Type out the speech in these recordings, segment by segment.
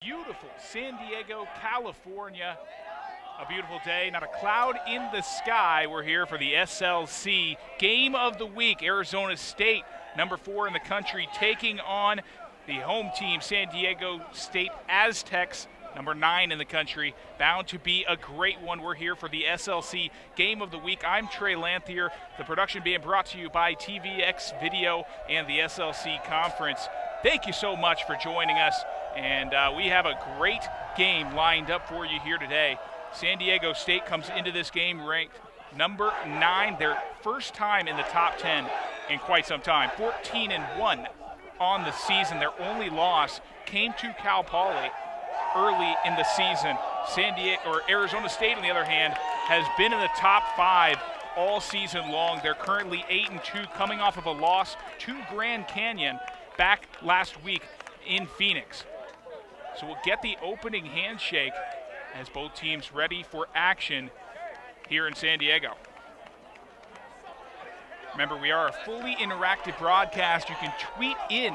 Beautiful San Diego, California. A beautiful day, not a cloud in the sky. We're here for the SLC Game of the Week. Arizona State, number 4 in the country, taking on the home team, San Diego State Aztecs, number 9 in the country. Bound to be a great one. We're here for the SLC Game of the Week. I'm Trey Lanthier. The production being brought to you by TVX Video and the SLC Conference. Thank you so much for joining us. And we have a great game lined up for you here today. San Diego State comes into this game ranked number 9, their first time in the top 10 in quite some time. 14-1 on the season. Their only loss came to Cal Poly early in the season. Arizona State, on the other hand, has been in the top 5 all season long. They're currently 8-2, coming off of a loss to Grand Canyon back last week in Phoenix. So we'll get the opening handshake as both teams ready for action here in San Diego. Remember, we are a fully interactive broadcast. You can tweet in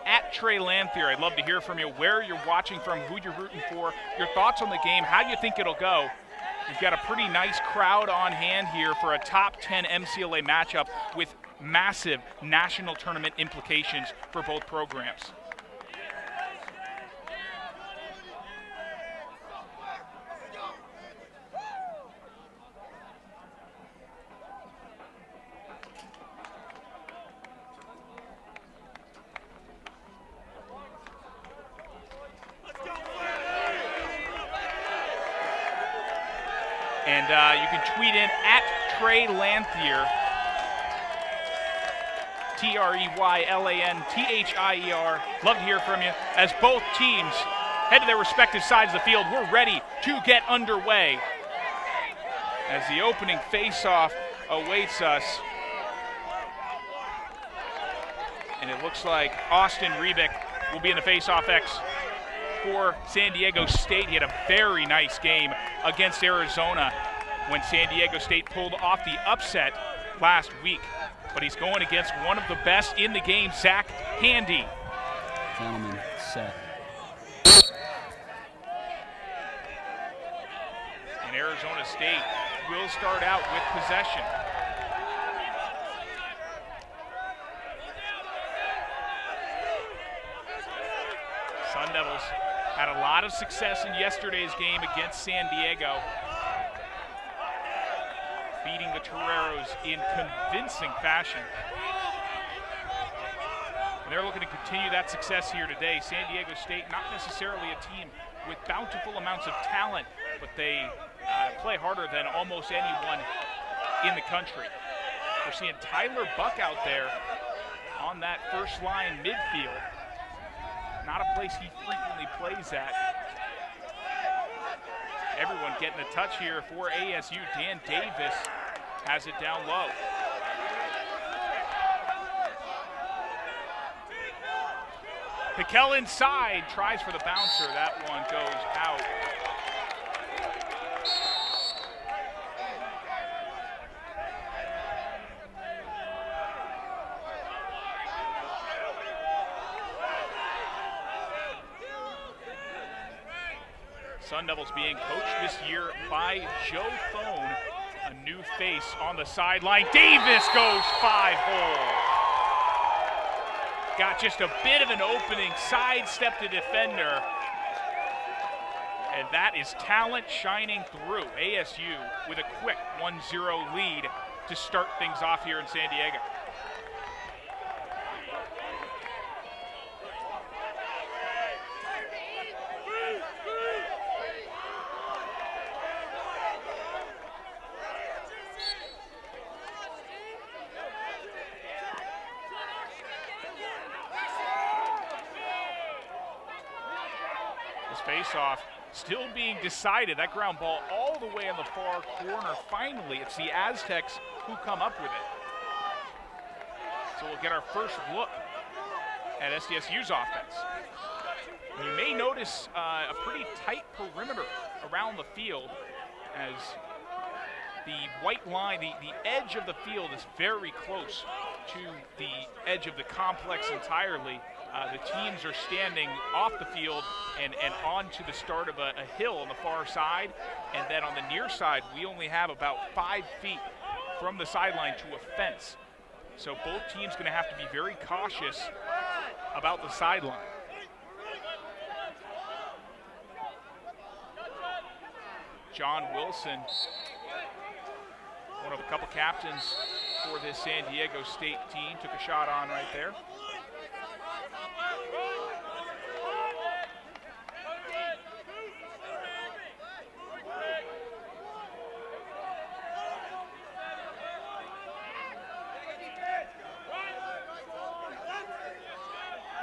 at Trey Lanthier. I'd love to hear from you, where you're watching from, who you're rooting for, your thoughts on the game, how do you think it'll go. We've got a pretty nice crowd on hand here for a top 10 MCLA matchup with massive national tournament implications for both programs. And you can tweet in at Trey Lanthier, TREYLANTHIER. Love to hear from you. As both teams head to their respective sides of the field, we're ready to get underway as the opening face-off awaits us. And it looks like Austin Rebick will be in the face-off X for San Diego State. He had a very nice game against Arizona when San Diego State pulled off the upset last week. But he's going against one of the best in the game, Zach Handy. Gentlemen, set. And Arizona State will start out with possession. Sun Devils had a lot of success in yesterday's game against San Diego, beating the Toreros in convincing fashion. And they're looking to continue that success here today. San Diego State, not necessarily a team with bountiful amounts of talent, but they play harder than almost anyone in the country. We're seeing Tyler Buck out there on that first line midfield. Not a place he frequently plays at. Everyone getting a touch here for ASU. Dan Davis has it down low. Piquel inside, tries for the bouncer. That one goes out. Sun Devils being coached this year by Joe Thone, a new face on the sideline. Davis goes 5-hole. Got just a bit of an opening, sidestepped the defender. And that is talent shining through. ASU with a quick 1-0 lead to start things off here in San Diego. Face-off still being decided. That ground ball all the way in the far corner. Finally, it's the Aztecs who come up with it. So we'll get our first look at SDSU's offense. You may notice a pretty tight perimeter around the field as the white line, the edge of the field is very close to the edge of the complex entirely. The teams are standing off the field and onto the start of a hill on the far side. And then on the near side, we only have about 5 feet from the sideline to a fence. So both teams going to have to be very cautious about the sideline. John Wilson, one of a couple captains for this San Diego State team, took a shot on right there.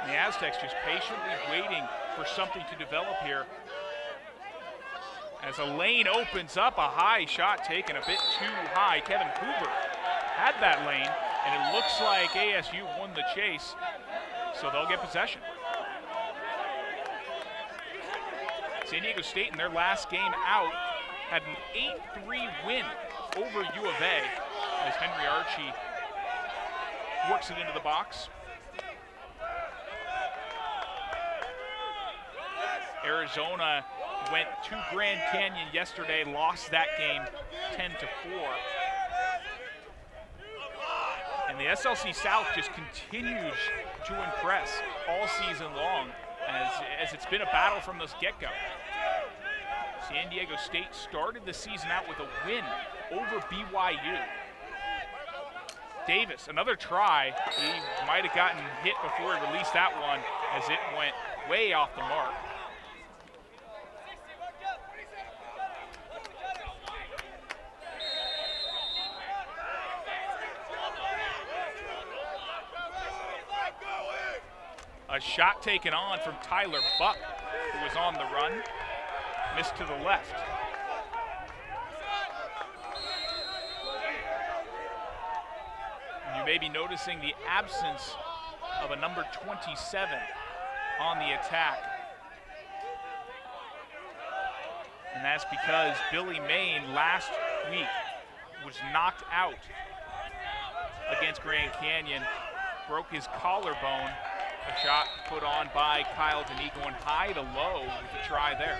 And the Aztecs just patiently waiting for something to develop here. As a lane opens up, a high shot taken a bit too high. Kevin Hoover had that lane, and it looks like ASU won the chase, so they'll get possession. San Diego State in their last game out had an 8-3 win over U of A as Henry Archie works it into the box. Arizona went to Grand Canyon yesterday, lost that game 10-4. And the SLC South just continues to impress all season long as it's been a battle from the get-go. San Diego State started the season out with a win over BYU. Davis, another try. He might have gotten hit before he released that one as it went way off the mark. A shot taken on from Tyler Buck, who was on the run, missed to the left. And you may be noticing the absence of a number 27 on the attack. And that's because Billy Main last week was knocked out against Grand Canyon, broke his collarbone. A shot put on by Kyle Denis going high to low with a try there.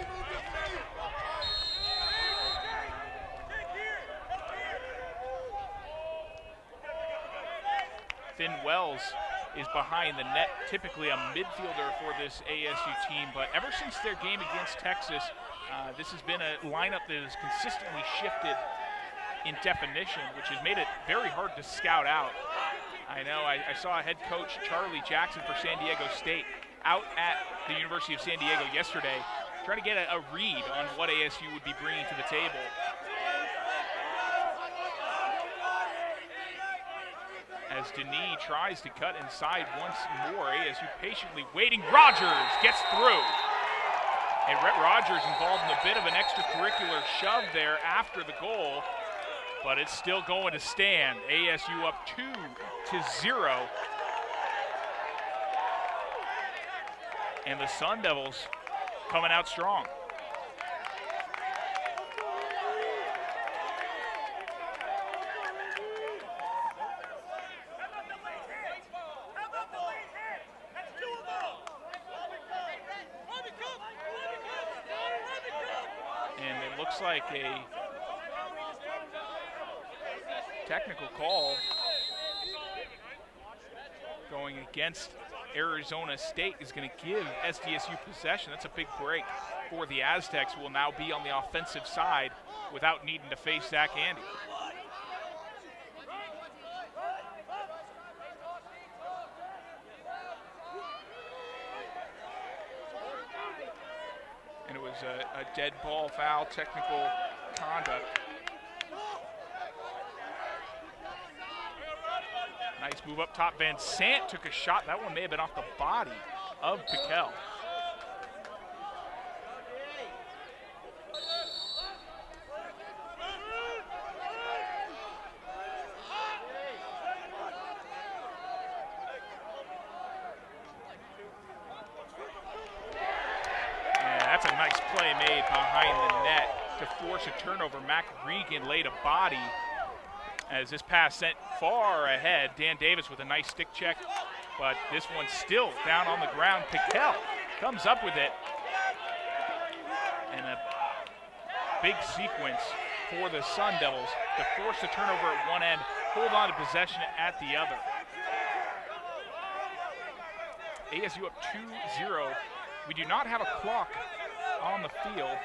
Finn Wells is behind the net, typically a midfielder for this ASU team, but ever since their game against Texas, this has been a lineup that has consistently shifted in definition, which has made it very hard to scout out. I know, I saw head coach Charlie Jackson for San Diego State out at the University of San Diego yesterday, trying to get a read on what ASU would be bringing to the table. As Denis tries to cut inside once more, ASU patiently waiting. Rogers gets through. And Rhett Rogers involved in a bit of an extracurricular shove there after the goal, but it's still going to stand. ASU up 2-0. And the Sun Devils coming out strong. And it looks like a technical call going against Arizona State is going to give SDSU possession. That's a big break for the Aztecs, who will now be on the offensive side without needing to face Zach Andy. And it was a dead ball foul, technical conduct. Nice move up top. Van Sant took a shot. That one may have been off the body of Piquel. And that's a nice play made behind the net to force a turnover. Mac Regan laid a body As this pass sent far ahead, Dan Davis with a nice stick check, but this one's still down on the ground. Piquel comes up with it. And a big sequence for the Sun Devils to force the turnover at one end, hold on to possession at the other. ASU up 2-0. We do not have a clock on the field,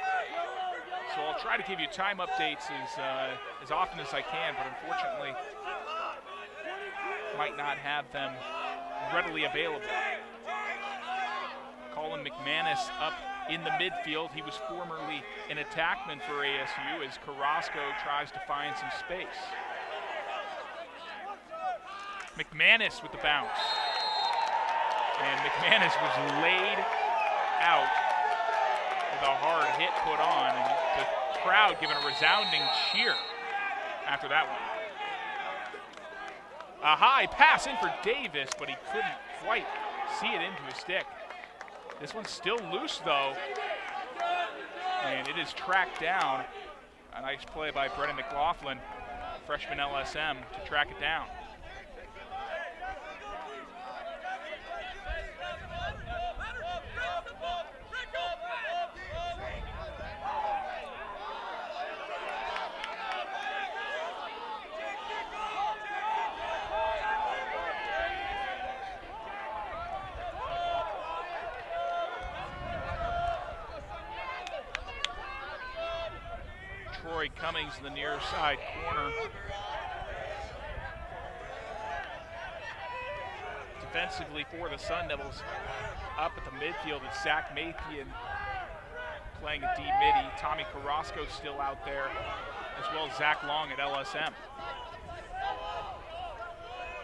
so I'll try to give you time updates as often as I can, but unfortunately might not have them readily available. Colin McManus up in the midfield. He was formerly an attackman for ASU as Carrasco tries to find some space. McManus with the bounce. And McManus was laid out with a hard hit put on, and the crowd giving a resounding cheer after that one. A high pass in for Davis, but he couldn't quite see it into his stick. This one's still loose, though, and it is tracked down. A nice play by Brennan McLaughlin, freshman LSM, to track it down. Troy Cummings in the near side corner. Defensively for the Sun Devils, up at the midfield, it's Zach Mathian playing a D-midi. Tommy Carrasco still out there, as well as Zach Long at LSM.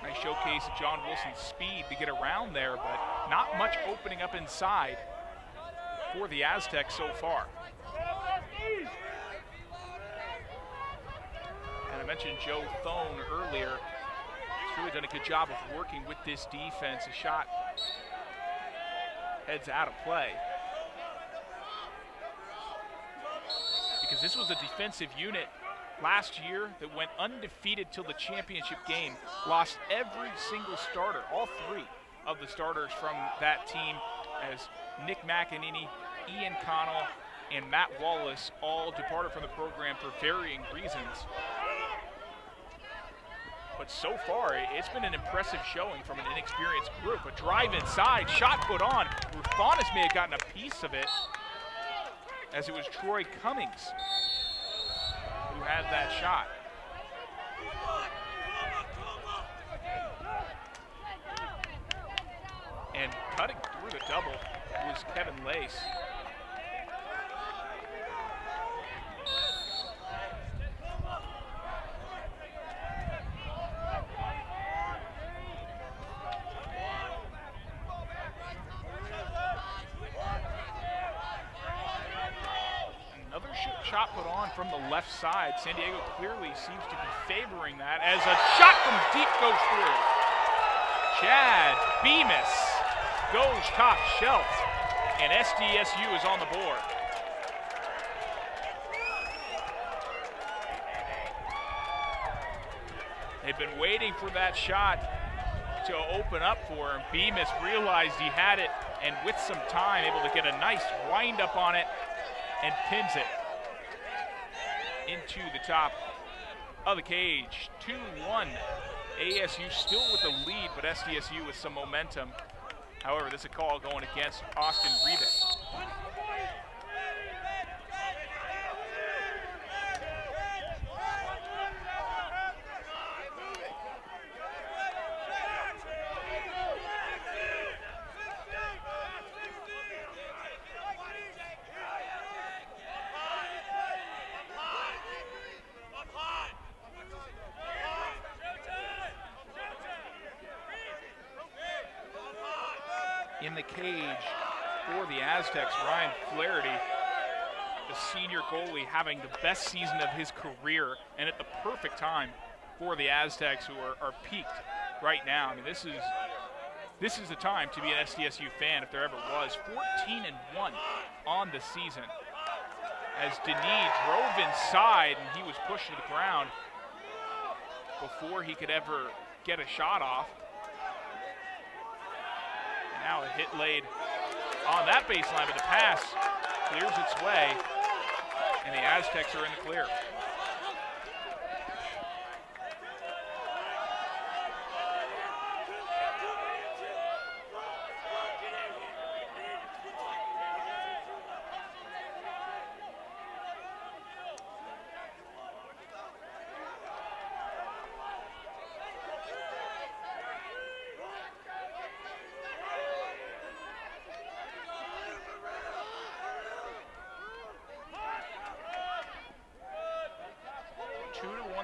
Nice showcase of John Wilson's speed to get around there, but not much opening up inside for the Aztecs so far. And I mentioned Joe Thone earlier. He's really done a good job of working with this defense. A shot heads out of play. Because this was a defensive unit last year that went undefeated till the championship game. Lost every single starter, all three of the starters from that team, as Nick McEnany, Ian Connell, and Matt Wallace all departed from the program for varying reasons. But so far, it's been an impressive showing from an inexperienced group. A drive inside, shot put on. Rufanis may have gotten a piece of it, as it was Troy Cummings who had that shot. And cutting through the double was Kevin Lace. Shot put on from the left side. San Diego clearly seems to be favoring that as a shot from deep goes through. Chad Bemis goes top shelf, and SDSU is on the board. They've been waiting for that shot to open up for him. Bemis realized he had it, and with some time, able to get a nice wind up on it and pins it into the top of the cage. 2-1. ASU still with the lead, but SDSU with some momentum. However, this is a call going against Austin Reeves. In the cage for the Aztecs, Ryan Flaherty, the senior goalie, having the best season of his career, and at the perfect time for the Aztecs, who are peaked right now. I mean, this is the time to be an SDSU fan if there ever was. 14-1 on the season, as Denis drove inside and he was pushed to the ground. before he could ever get a shot off. And now a hit laid on that baseline, but the pass clears its way, and the Aztecs are in the clear.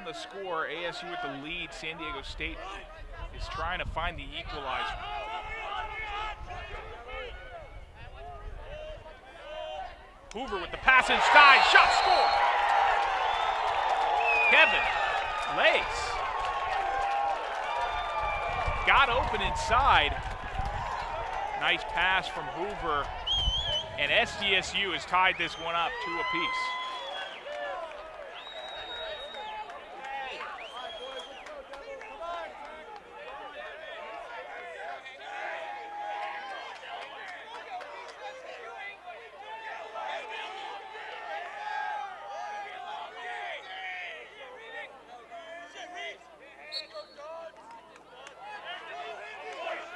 The score, ASU with the lead. San Diego State is trying to find the equalizer. Hoover with the pass inside, shot scored. Kevin Lace got open inside. Nice pass from Hoover, and SDSU has tied this one up 2 apiece.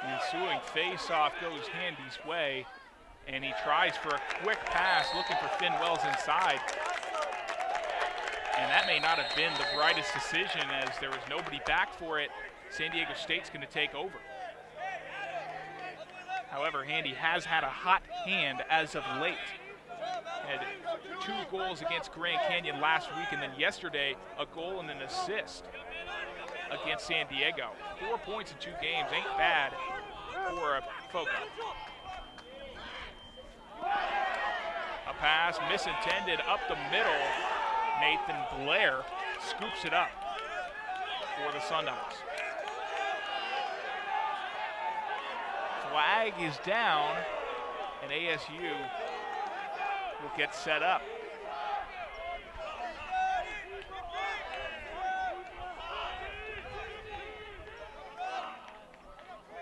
The ensuing face-off goes Handy's way, and he tries for a quick pass, looking for Finn Wells inside. And that may not have been the brightest decision, as there was nobody back for it. San Diego State's going to take over. However, Handy has had a hot hand as of late. Had 2 goals against Grand Canyon last week, and then yesterday a goal and an assist against San Diego. 4 points in 2 games ain't bad for a Foco. A pass misintended up the middle. Nathan Blair scoops it up for the Sun Devils. Flag is down, and ASU will get set up.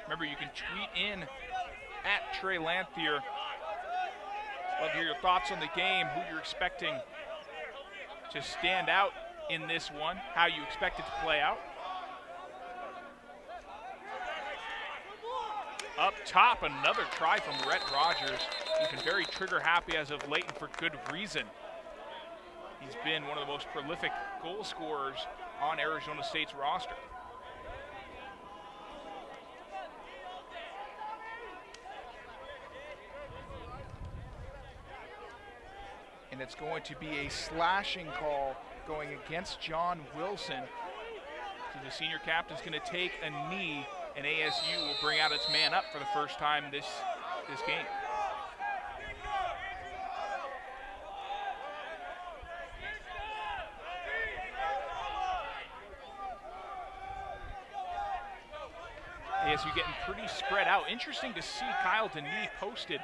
Remember, you can tweet in at Trey Lanthier. Love to hear your thoughts on the game, who you're expecting to stand out in this one, how you expect it to play out. Up top, another try from Rhett Rogers. He's been very trigger happy as of late, and for good reason. He's been one of the most prolific goal scorers on Arizona State's roster. And it's going to be a slashing call going against John Wilson. So the senior captain's going to take a knee, and ASU will bring out its man up for the first time this game. ASU getting pretty spread out. Interesting to see Kyle Denis posted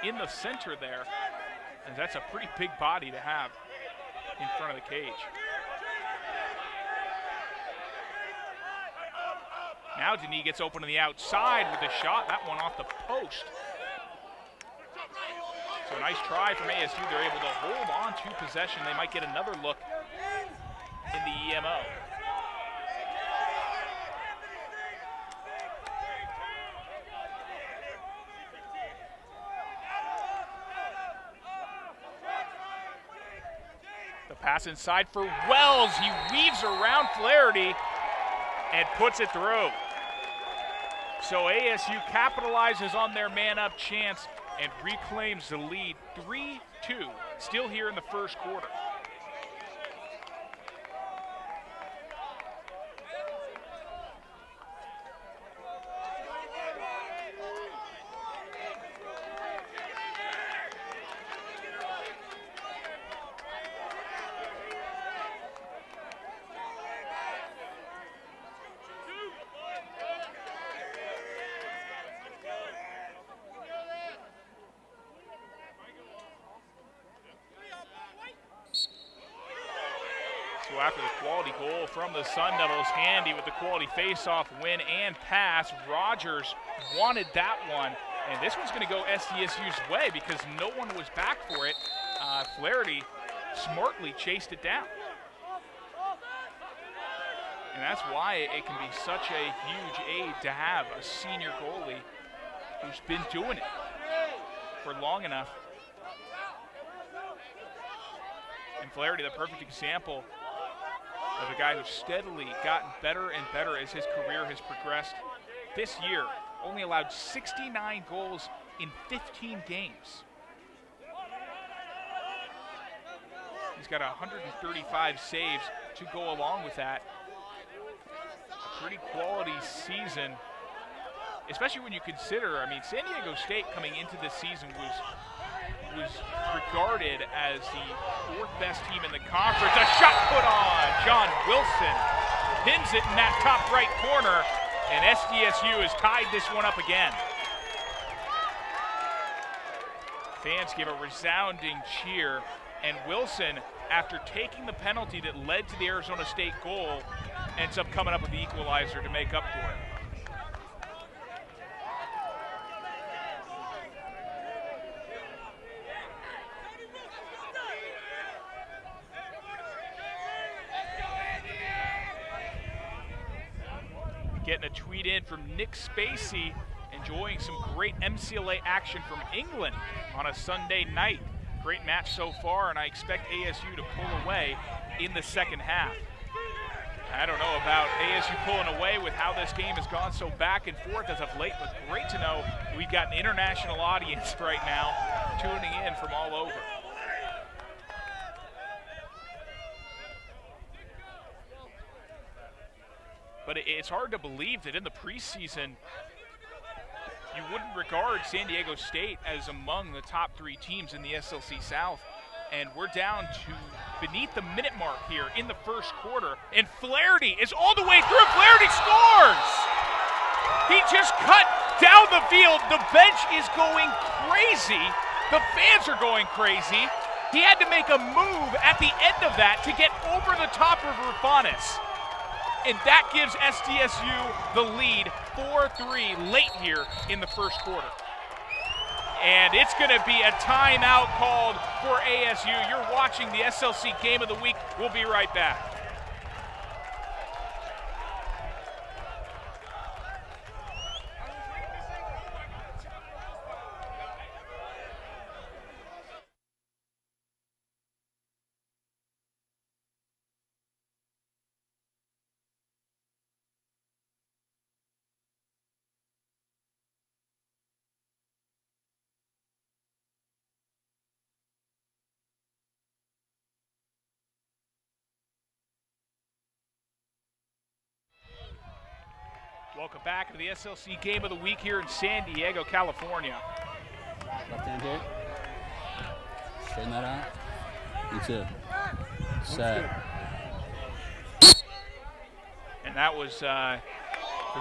in the center there, and that's a pretty big body to have in front of the cage. Now Denis gets open to the outside with a shot. That one off the post. So a nice try from ASU. They're able to hold on to possession. They might get another look in the EMO. The pass inside for Wells. He weaves around Flaherty and puts it through. So ASU capitalizes on their man-up chance and reclaims the lead 3-2, still here in the first quarter. go after the quality goal from the Sun Devils. Handy with the quality face-off win and pass. Rogers wanted that one, and this one's going to go SDSU's way because no one was back for it. Flaherty smartly chased it down. And that's why it can be such a huge aid to have a senior goalie who's been doing it for long enough. And Flaherty, the perfect example of a guy who's steadily gotten better and better as his career has progressed. This year, only allowed 69 goals in 15 games. He's got 135 saves to go along with that. A pretty quality season, especially when you consider, I mean, San Diego State coming into this season was regarded as the fourth best team in the conference. A shot put on. John Wilson pins it in that top right corner, and SDSU has tied this one up again. Fans give a resounding cheer, and Wilson, after taking the penalty that led to the Arizona State goal, ends up coming up with the equalizer to make up for it. Getting a tweet in from Nick Spacey, enjoying some great MCLA action from England on a Sunday night. Great match so far, and I expect ASU to pull away in the second half. I don't know about ASU pulling away with how this game has gone so back and forth as of late, but great to know we've got an international audience right now tuning in from all over. But it's hard to believe that in the preseason, you wouldn't regard San Diego State as among the top three teams in the SLC South. And we're down to beneath the minute mark here in the first quarter. And Flaherty is all the way through. Flaherty scores! He just cut down the field. The bench is going crazy. The fans are going crazy. He had to make a move at the end of that to get over the top of Rufanis. And that gives SDSU the lead 4-3 late here in the first quarter. And it's going to be a timeout called for ASU. You're watching the SLC Game of the Week. We'll be right back. Welcome back to the SLC Game of the Week here in San Diego, California. Left hand here. Straighten that out. That's it. Set. And that was the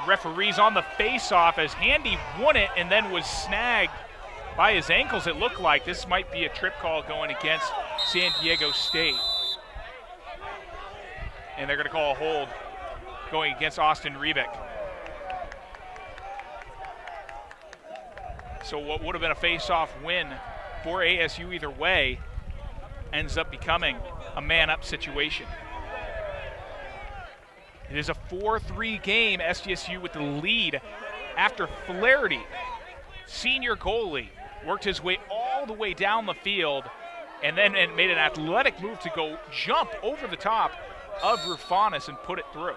referees on the face-off as Handy won it and then was snagged by his ankles. It looked like this might be a trip call going against San Diego State. And they're going to call a hold going against Austin Rebick. So what would have been a face-off win for ASU either way ends up becoming a man-up situation. It is a 4-3 game, SDSU with the lead after Flaherty, senior goalie, worked his way all the way down the field and then made an athletic move to go jump over the top of Rufanis and put it through.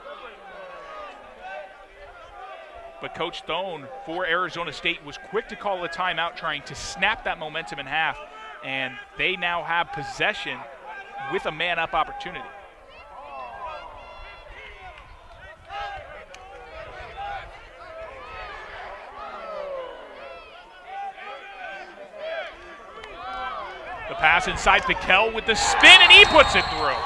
But Coach Thone for Arizona State was quick to call a timeout, trying to snap that momentum in half, and they now have possession with a man-up opportunity. The pass inside Piquel with the spin, and he puts it through.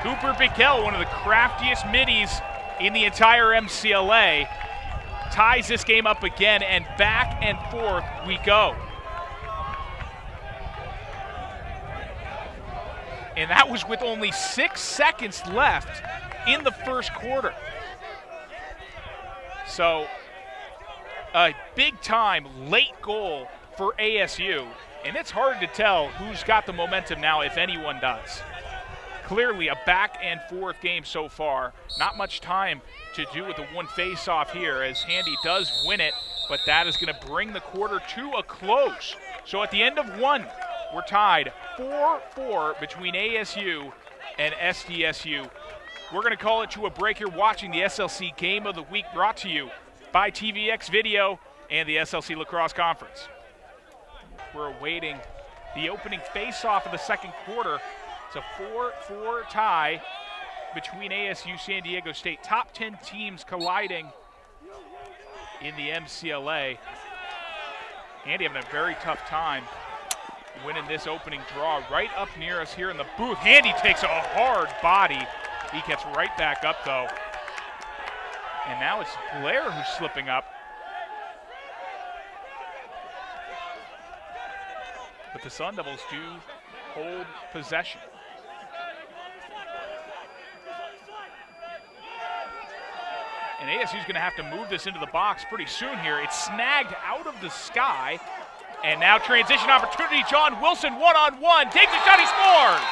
Cooper Piquel, one of the craftiest middies in the entire MCLA, ties this game up again, and back and forth we go. And that was with only 6 seconds left in the first quarter. So a big-time late goal for ASU, and it's hard to tell who's got the momentum now, if anyone does. Clearly a back-and-forth game so far. Not much time to do with the one face-off here, as Handy does win it, but that is going to bring the quarter to a close. So at the end of one, we're tied 4-4 between ASU and SDSU. We're going to call it to a break here, watching the SLC Game of the Week, brought to you by TVX Video and the SLC Lacrosse Conference. We're awaiting the opening face-off of the second quarter. It's a 4-4 tie between ASU San Diego State. Top 10 teams colliding in the MCLA. Andy having a very tough time winning this opening draw. Right up near us here in the booth. Handy takes a hard body. He gets right back up though. And now it's Blair who's slipping up. But the Sun Devils do hold possession. And ASU's going to have to move this into the box pretty soon here. It's snagged out of the sky. And now transition opportunity. John Wilson one-on-one. Takes a shot, he scores!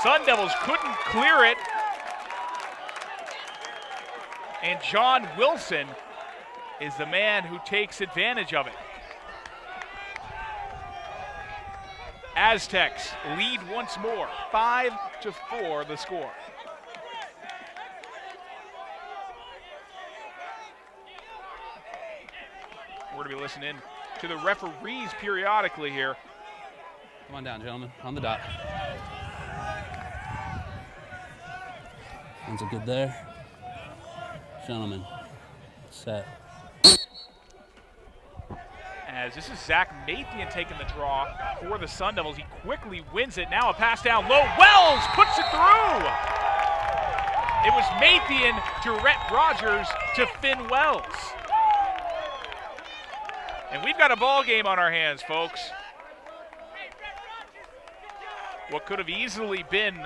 Sun Devils couldn't clear it. And John Wilson is the man who takes advantage of it. Aztecs lead once more, 5-4 the score. We're going to be listening to the referees periodically here. Come on down, gentlemen, on the dot. One's a good there. Gentlemen, set. As this is Zach Mathian taking the draw for the Sun Devils. He quickly wins it. Now a pass down low. Wells puts it through. It was Mathian to Rhett Rogers to Finn Wells. And we've got a ball game on our hands, folks. What could have easily been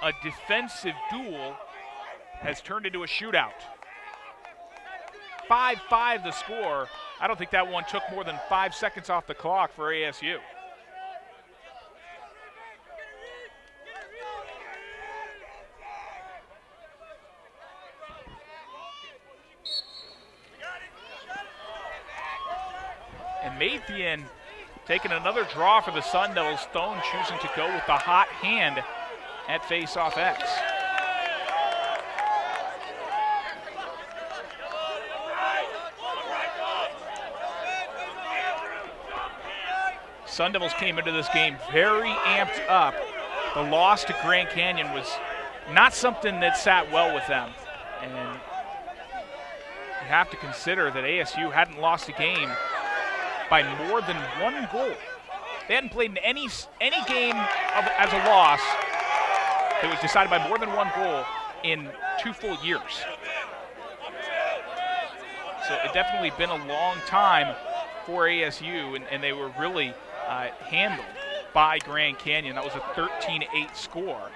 a defensive duel has turned into a shootout. 5-5 the score. I don't think that one took more than 5 seconds off the clock for ASU. And Mathian taking another draw for the Sun Devils. Stone choosing to go with the hot hand at face-off X. Sun Devils came into this game very amped up. The loss to Grand Canyon was not something that sat well with them. And you have to consider that ASU hadn't lost a game by more than 1 goal. They hadn't played in any game as a loss that was decided by more than 1 goal in 2 full years. So it definitely been a long time for ASU, and they were really handled by Grand Canyon. That was a 13-8 score.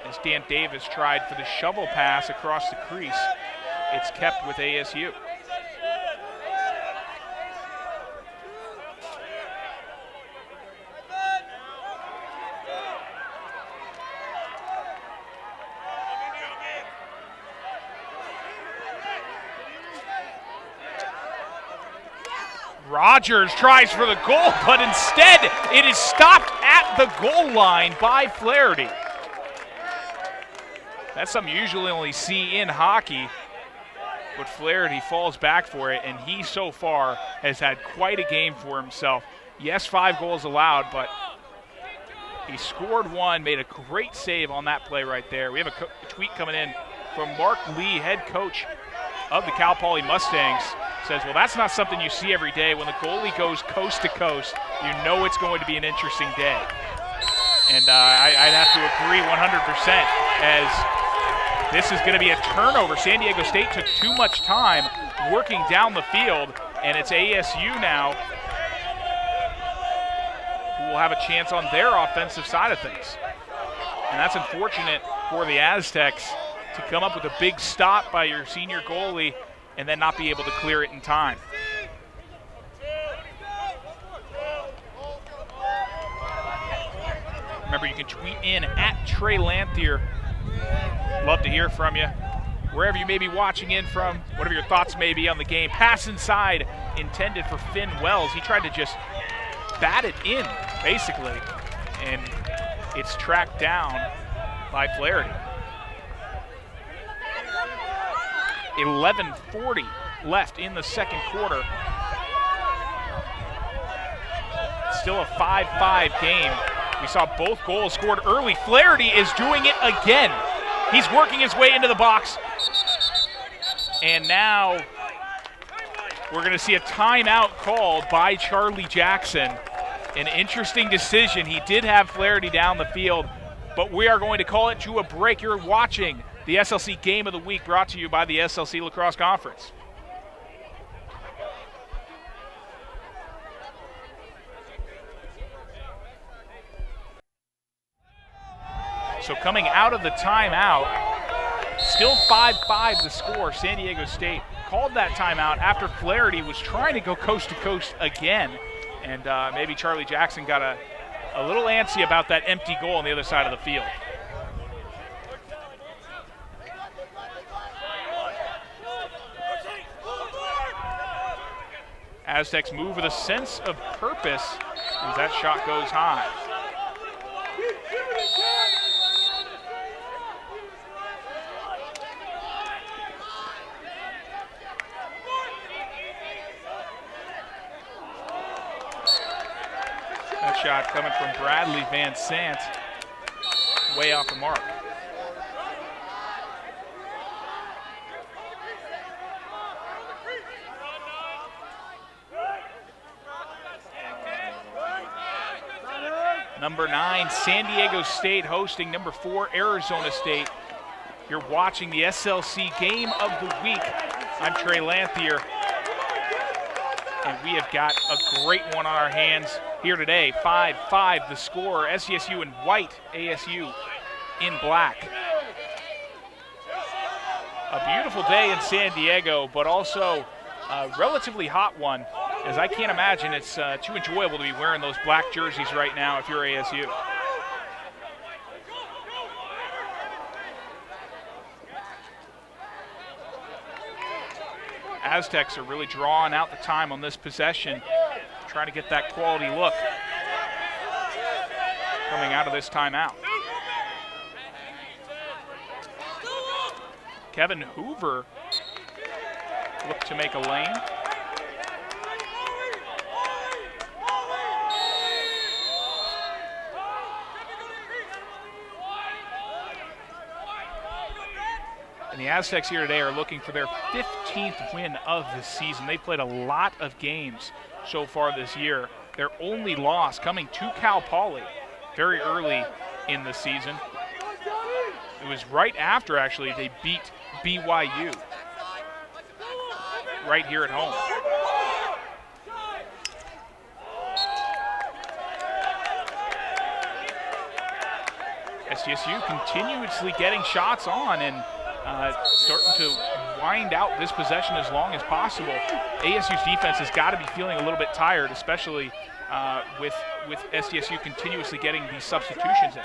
As Dan Davis tried for the shovel pass across the crease, it's kept with ASU. Rogers tries for the goal, but instead it is stopped at the goal line by Flaherty. That's something you usually only see in hockey, but Flaherty falls back for it, and he so far has had quite a game for himself. Yes, 5 goals allowed, but he scored 1, made a great save on that play right there. We have a tweet coming in from Mark Lee, head coach of the Cal Poly Mustangs. Says, well, that's not something you see every day. When the goalie goes coast to coast, you know it's going to be an interesting day. And I'd have to agree 100%, as this is going to be a turnover. San Diego State took too much time working down the field, and it's ASU now will have a chance on their offensive side of things. And that's unfortunate for the Aztecs to come up with a big stop by your senior goalie and then not be able to clear it in time. Remember, you can tweet in at Trey Lanthier. Love to hear from you. Wherever you may be watching in from, whatever your thoughts may be on the game. Pass inside, intended for Finn Wells. He tried to just bat it in, basically, and it's tracked down by Flaherty. 11:40 left in the second quarter. Still a 5-5 game. We saw both goals scored early. Flaherty is doing it again. He's working his way into the box. And now we're going to see a timeout called by Charlie Jackson. An interesting decision. He did have Flaherty down the field, but we are going to call it to a break. You're watching the SLC Game of the Week, brought to you by the SLC Lacrosse Conference. So coming out of the timeout, still 5-5 the score. San Diego State called that timeout after Flaherty was trying to go coast to coast again. And maybe Charlie Jackson got a little antsy about that empty goal on the other side of the field. Aztecs move with a sense of purpose as that shot goes high. That shot coming from Bradley Van Sant, way off the mark. Number 9, San Diego State hosting number 4, Arizona State. You're watching the SLC Game of the Week. I'm Trey Lanthier, and we have got a great one on our hands here today. 5-5 the score. SDSU in white, ASU in black. A beautiful day in San Diego, but also a relatively hot one, as I can't imagine it's too enjoyable to be wearing those black jerseys right now if you're ASU. Aztecs are really drawing out the time on this possession, trying to get that quality look coming out of this timeout. Kevin Hoover looked to make a lane. And the Aztecs here today are looking for their 15th win of the season. They've played a lot of games so far this year. Their only loss coming to Cal Poly very early in the season. It was right after, actually, they beat BYU right here at home. SDSU continuously getting shots on and starting to wind out this possession as long as possible. ASU's defense has got to be feeling a little bit tired, especially with SDSU continuously getting these substitutions in.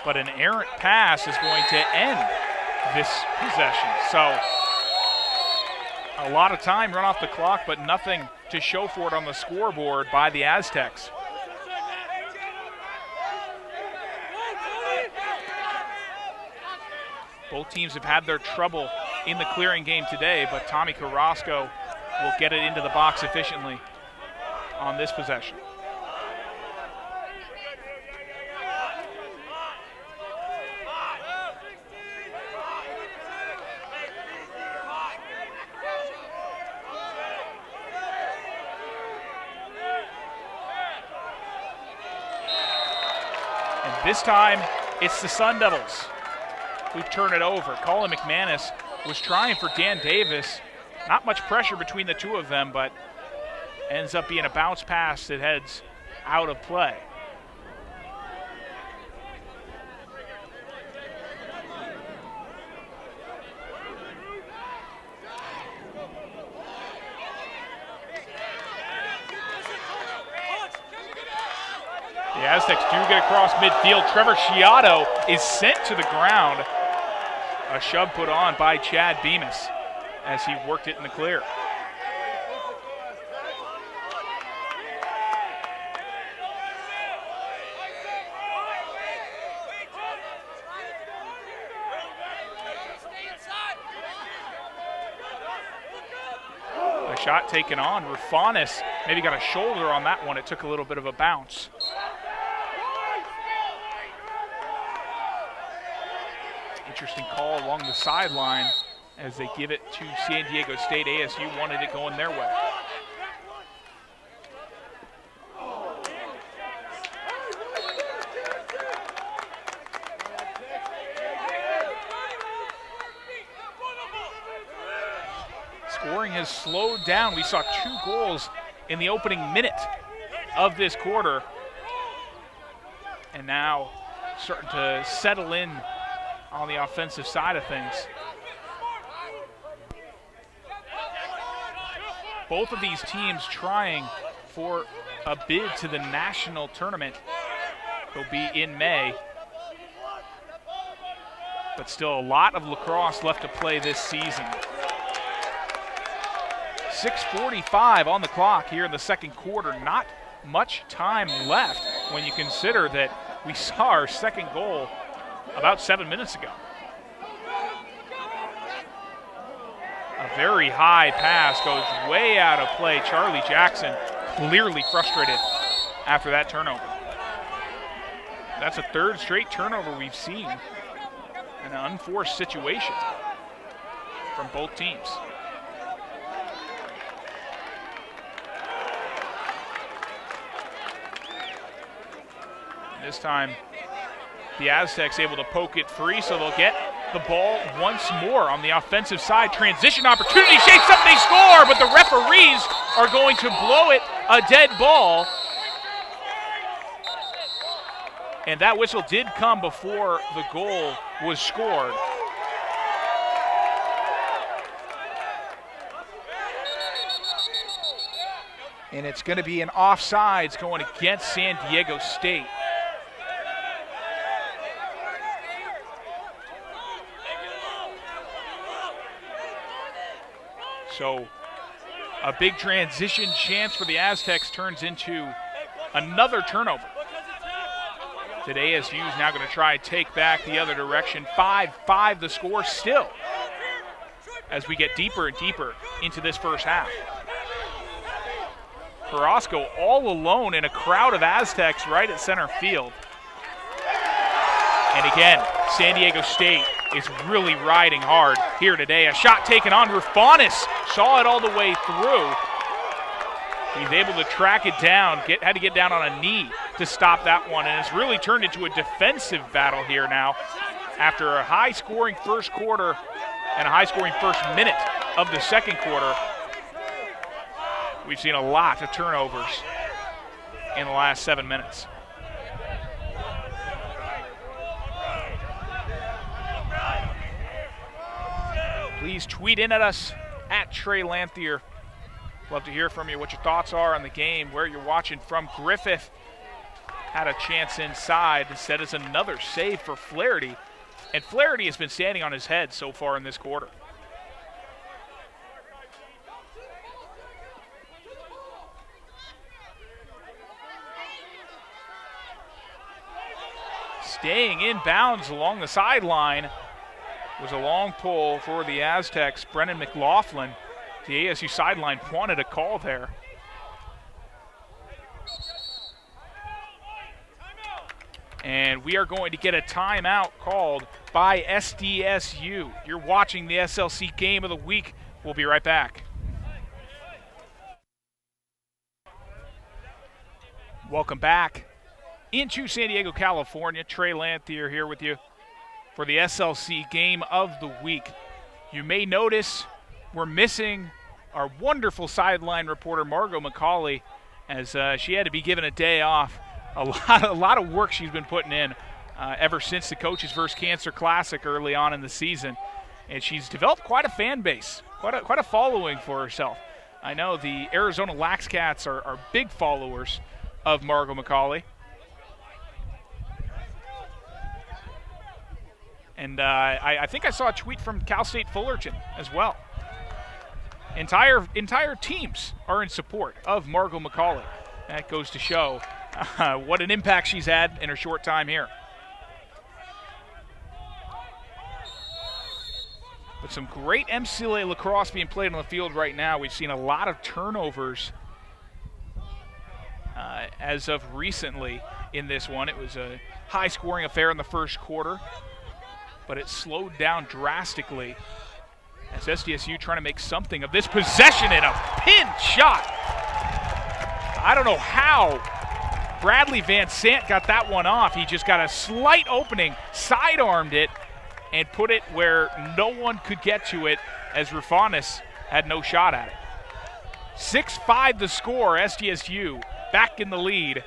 But an errant pass is going to end this possession. So a lot of time run off the clock, but nothing to show for it on the scoreboard by the Aztecs. Both teams have had their trouble in the clearing game today, but Tommy Carrasco will get it into the box efficiently on this possession. This time, it's the Sun Devils who turn it over. Colin McManus was trying for Dan Davis. Not much pressure between the two of them, but ends up being a bounce pass that heads out of play. The Aztecs do get across midfield. Trevor Sciotto is sent to the ground. A shove put on by Chad Bemis as he worked it in the clear. A shot taken on. Rufanis maybe got a shoulder on that one. It took a little bit of a bounce. Interesting call along the sideline as they give it to San Diego State. ASU wanted it going their way. Scoring has slowed down. We saw 2 goals in the opening minute of this quarter. And now starting to settle in on the offensive side of things. Both of these teams trying for a bid to the national tournament. It'll be in May. But still a lot of lacrosse left to play this season. 6:45 on the clock here in the second quarter. Not much time left when you consider that we saw our second goal about 7 minutes ago. A very high pass goes way out of play. Charlie Jackson clearly frustrated after that turnover. That's a 3rd straight turnover we've seen in an unforced situation from both teams. This time, the Aztecs able to poke it free, so they'll get the ball once more on the offensive side. Transition opportunity, shapes up, they score, but the referees are going to blow it a dead ball. And that whistle did come before the goal was scored. And it's going to be an offsides going against San Diego State. So a big transition chance for the Aztecs turns into another turnover that ASU is now going to try and take back the other direction. 5-5 the score still as we get deeper and deeper into this first half. Carrasco all alone in a crowd of Aztecs right at center field. And again, San Diego State is really riding hard here today. A shot taken on. Rufanis saw it all the way through. He's able to track it down, had to get down on a knee to stop that one, and it's really turned into a defensive battle here now. After a high-scoring first quarter and a high-scoring first minute of the second quarter, we've seen a lot of turnovers in the last 7 minutes. Please tweet in at us at Trey Lanthier. Love to hear from you what your thoughts are on the game, where you're watching from. Griffith had a chance inside. Instead, it's another save for Flaherty. And Flaherty has been standing on his head so far in this quarter. Staying in bounds along the sideline was a long pull for the Aztecs. Brennan McLaughlin, the ASU sideline, wanted a call there. And we are going to get a timeout called by SDSU. You're watching the SLC Game of the Week. We'll be right back. Welcome back into San Diego, California. Trey Lanthier here with you for the SLC Game of the Week. You may notice we're missing our wonderful sideline reporter, Margot McCauley, as she had to be given a day off. A lot of work she's been putting in ever since the Coaches vs. Cancer Classic early on in the season. And she's developed quite a fan base, quite a following for herself. I know the Arizona Lax Cats are big followers of Margot McCauley. And I think I saw a tweet from Cal State Fullerton as well. Entire teams are in support of Margot McCauley. That goes to show what an impact she's had in her short time here. But some great MCLA lacrosse being played on the field right now. We've seen a lot of turnovers as of recently in this one. It was a high-scoring affair in the first quarter, but it slowed down drastically as SDSU trying to make something of this possession and a pin shot. I don't know how Bradley Van Sant got that one off. He just got a slight opening, sidearmed it, and put it where no one could get to it as Rufanis had no shot at it. 6-5 the score, SDSU back in the lead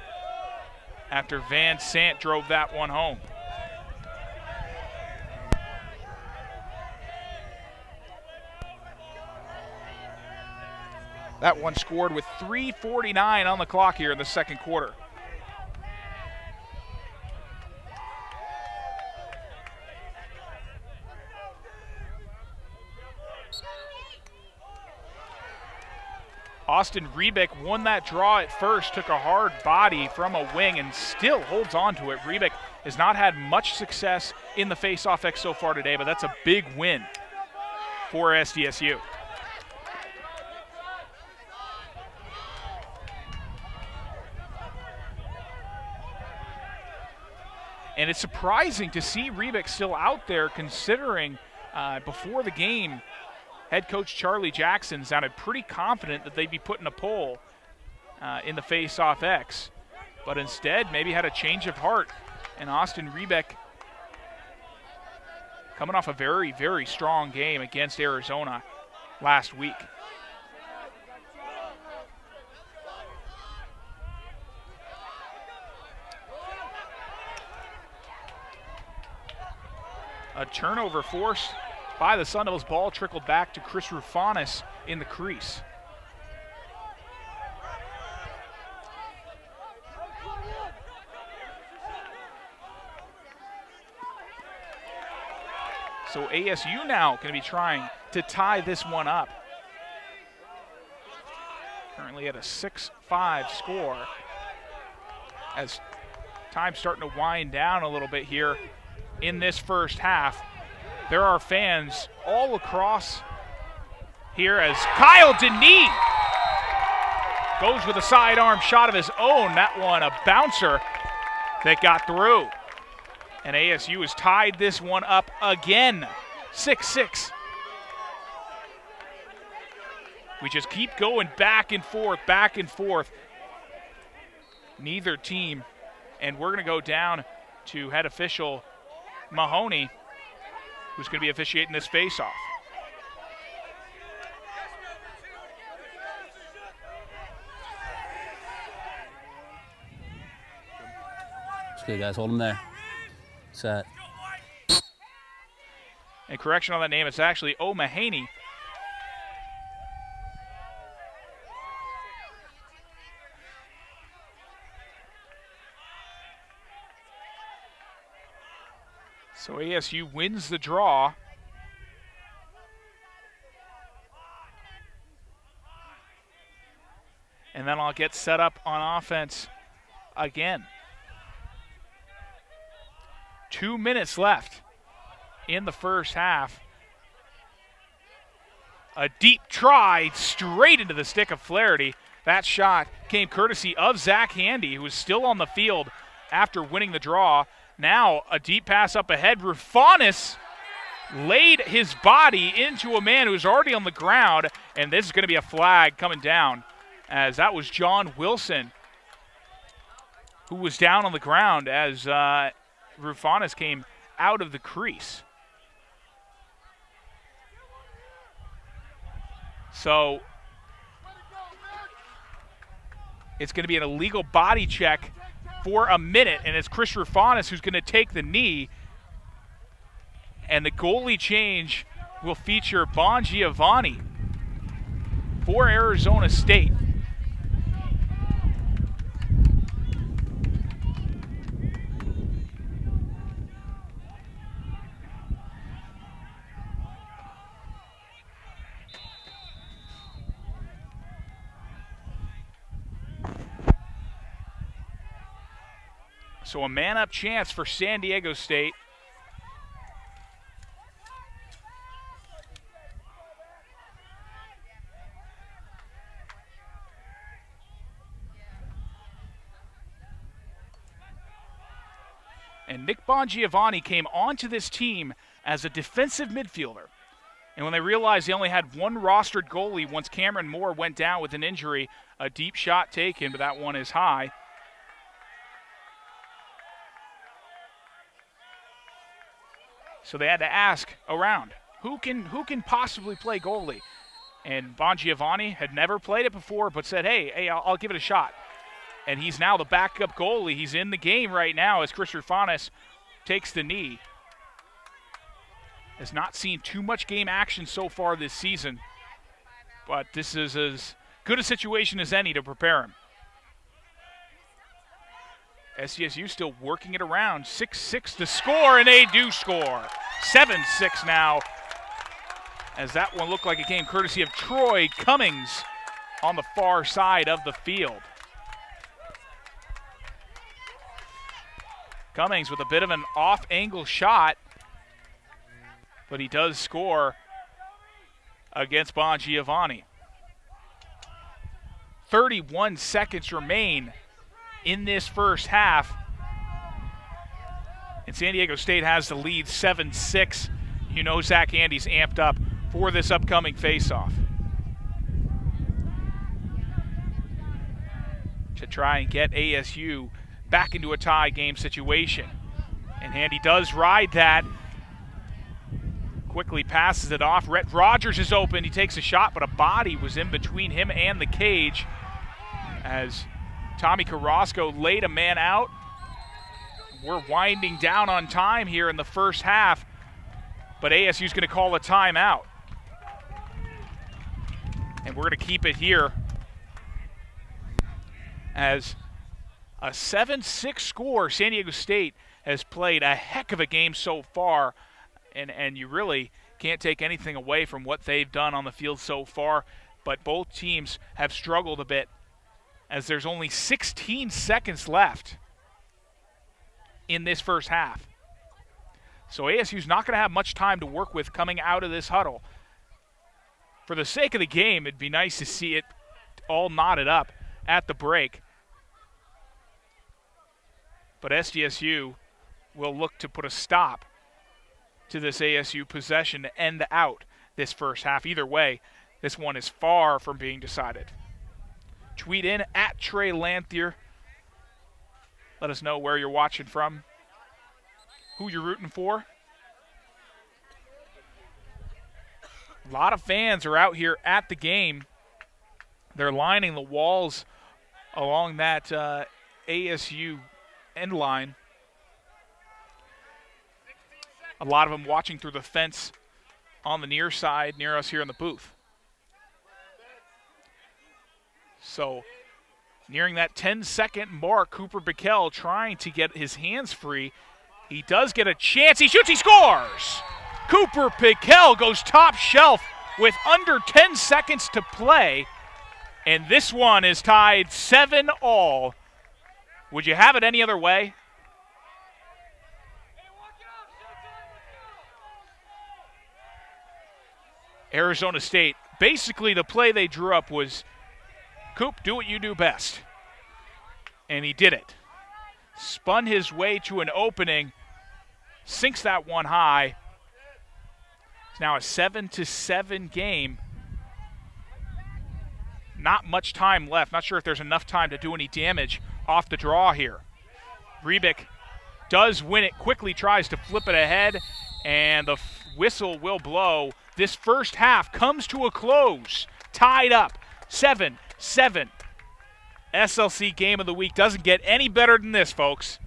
after Van Sant drove that one home. That one scored with 3:49 on the clock here in the second quarter. Austin Rebick won that draw at first, took a hard body from a wing and still holds on to it. Rebick has not had much success in the face-off X so far today, but that's a big win for SDSU. And it's surprising to see Rebick still out there, considering before the game, head coach Charlie Jackson sounded pretty confident that they'd be putting a pole in the face-off X. But instead, maybe had a change of heart. And Austin Rebick, coming off a very, very strong game against Arizona last week. A turnover forced by the Sun Devils. Ball trickled back to Chris Rufanis in the crease. So ASU now going to be trying to tie this one up. Currently at a 6-5 score as time's starting to wind down a little bit here in this first half. There are fans all across here as Kyle Denis goes with a sidearm shot of his own. That one, a bouncer that got through. And ASU has tied this one up again, 6-6. We just keep going back and forth, back and forth. Neither team. And we're going to go down to head official Mahoney, who's going to be officiating this face-off. It's good, guys. Hold him there. Set. And correction on that name, it's actually O'Mahaney. So ASU wins the draw. And then I'll get set up on offense again. 2 minutes left in the first half. A deep try straight into the stick of Flaherty. That shot came courtesy of Zach Handy, who is still on the field after winning the draw. Now a deep pass up ahead. Rufanis laid his body into a man who's already on the ground, and this is going to be a flag coming down, as that was John Wilson. who was down on the ground as Rufanis came out of the crease. So it's going to be an illegal body check for a minute, and it's Chris Rufanis who's going to take the knee. And the goalie change will feature Bon Giovanni for Arizona State. So a man-up chance for San Diego State. And Nick Bongiovanni came onto this team as a defensive midfielder. And when they realized they only had one rostered goalie once Cameron Moore went down with an injury, a deep shot taken, but that one is high. So they had to ask around, who can possibly play goalie? And Bongiovanni had never played it before, but said, hey, I'll give it a shot. And he's now the backup goalie. He's in the game right now as Chris Rufanis takes the knee. Has not seen too much game action so far this season, but this is as good a situation as any to prepare him. SDSU still working it around. 6-6 to score, and they do score. 7-6 now, as that one looked like it came courtesy of Troy Cummings on the far side of the field. Cummings with a bit of an off-angle shot, but he does score against Bongiovanni. 31 seconds remain in this first half. And San Diego State has the lead 7-6. You know Zach Andy's amped up for this upcoming faceoff to try and get ASU back into a tie game situation. And Handy does ride that. Quickly passes it off. Rhett Rogers is open. He takes a shot, but a body was in between him and the cage as Tommy Carrasco laid a man out. We're winding down on time here in the first half, but ASU's going to call a timeout. And we're going to keep it here as a 7-6 score. San Diego State has played a heck of a game so far, and you really can't take anything away from what they've done on the field so far, but both teams have struggled a bit as there's only 16 seconds left in this first half. So ASU's not going to have much time to work with coming out of this huddle. For the sake of the game, it'd be nice to see it all knotted up at the break. But SDSU will look to put a stop to this ASU possession to end out this first half. Either way, this one is far from being decided. Tweet in at Trey Lanthier. Let us know where you're watching from, who you're rooting for. A lot of fans are out here at the game. They're lining the walls along that ASU end line. A lot of them watching through the fence on the near side near us here in the booth. So nearing that 10-second mark, Cooper Bikel trying to get his hands free. He does get a chance. He shoots, he scores! Cooper Bikel goes top shelf with under 10 seconds to play. And this one is tied 7-all. Would you have it any other way? Arizona State, basically the play they drew up was, Coop, do what you do best. And he did it. Spun his way to an opening, sinks that one high. It's now a 7-7 game. Not much time left. Not sure if there's enough time to do any damage off the draw here. Rebick does win it, quickly tries to flip it ahead, and the whistle will blow. This first half comes to a close, tied up, 7-7. SLC game of the week doesn't get any better than this, folks.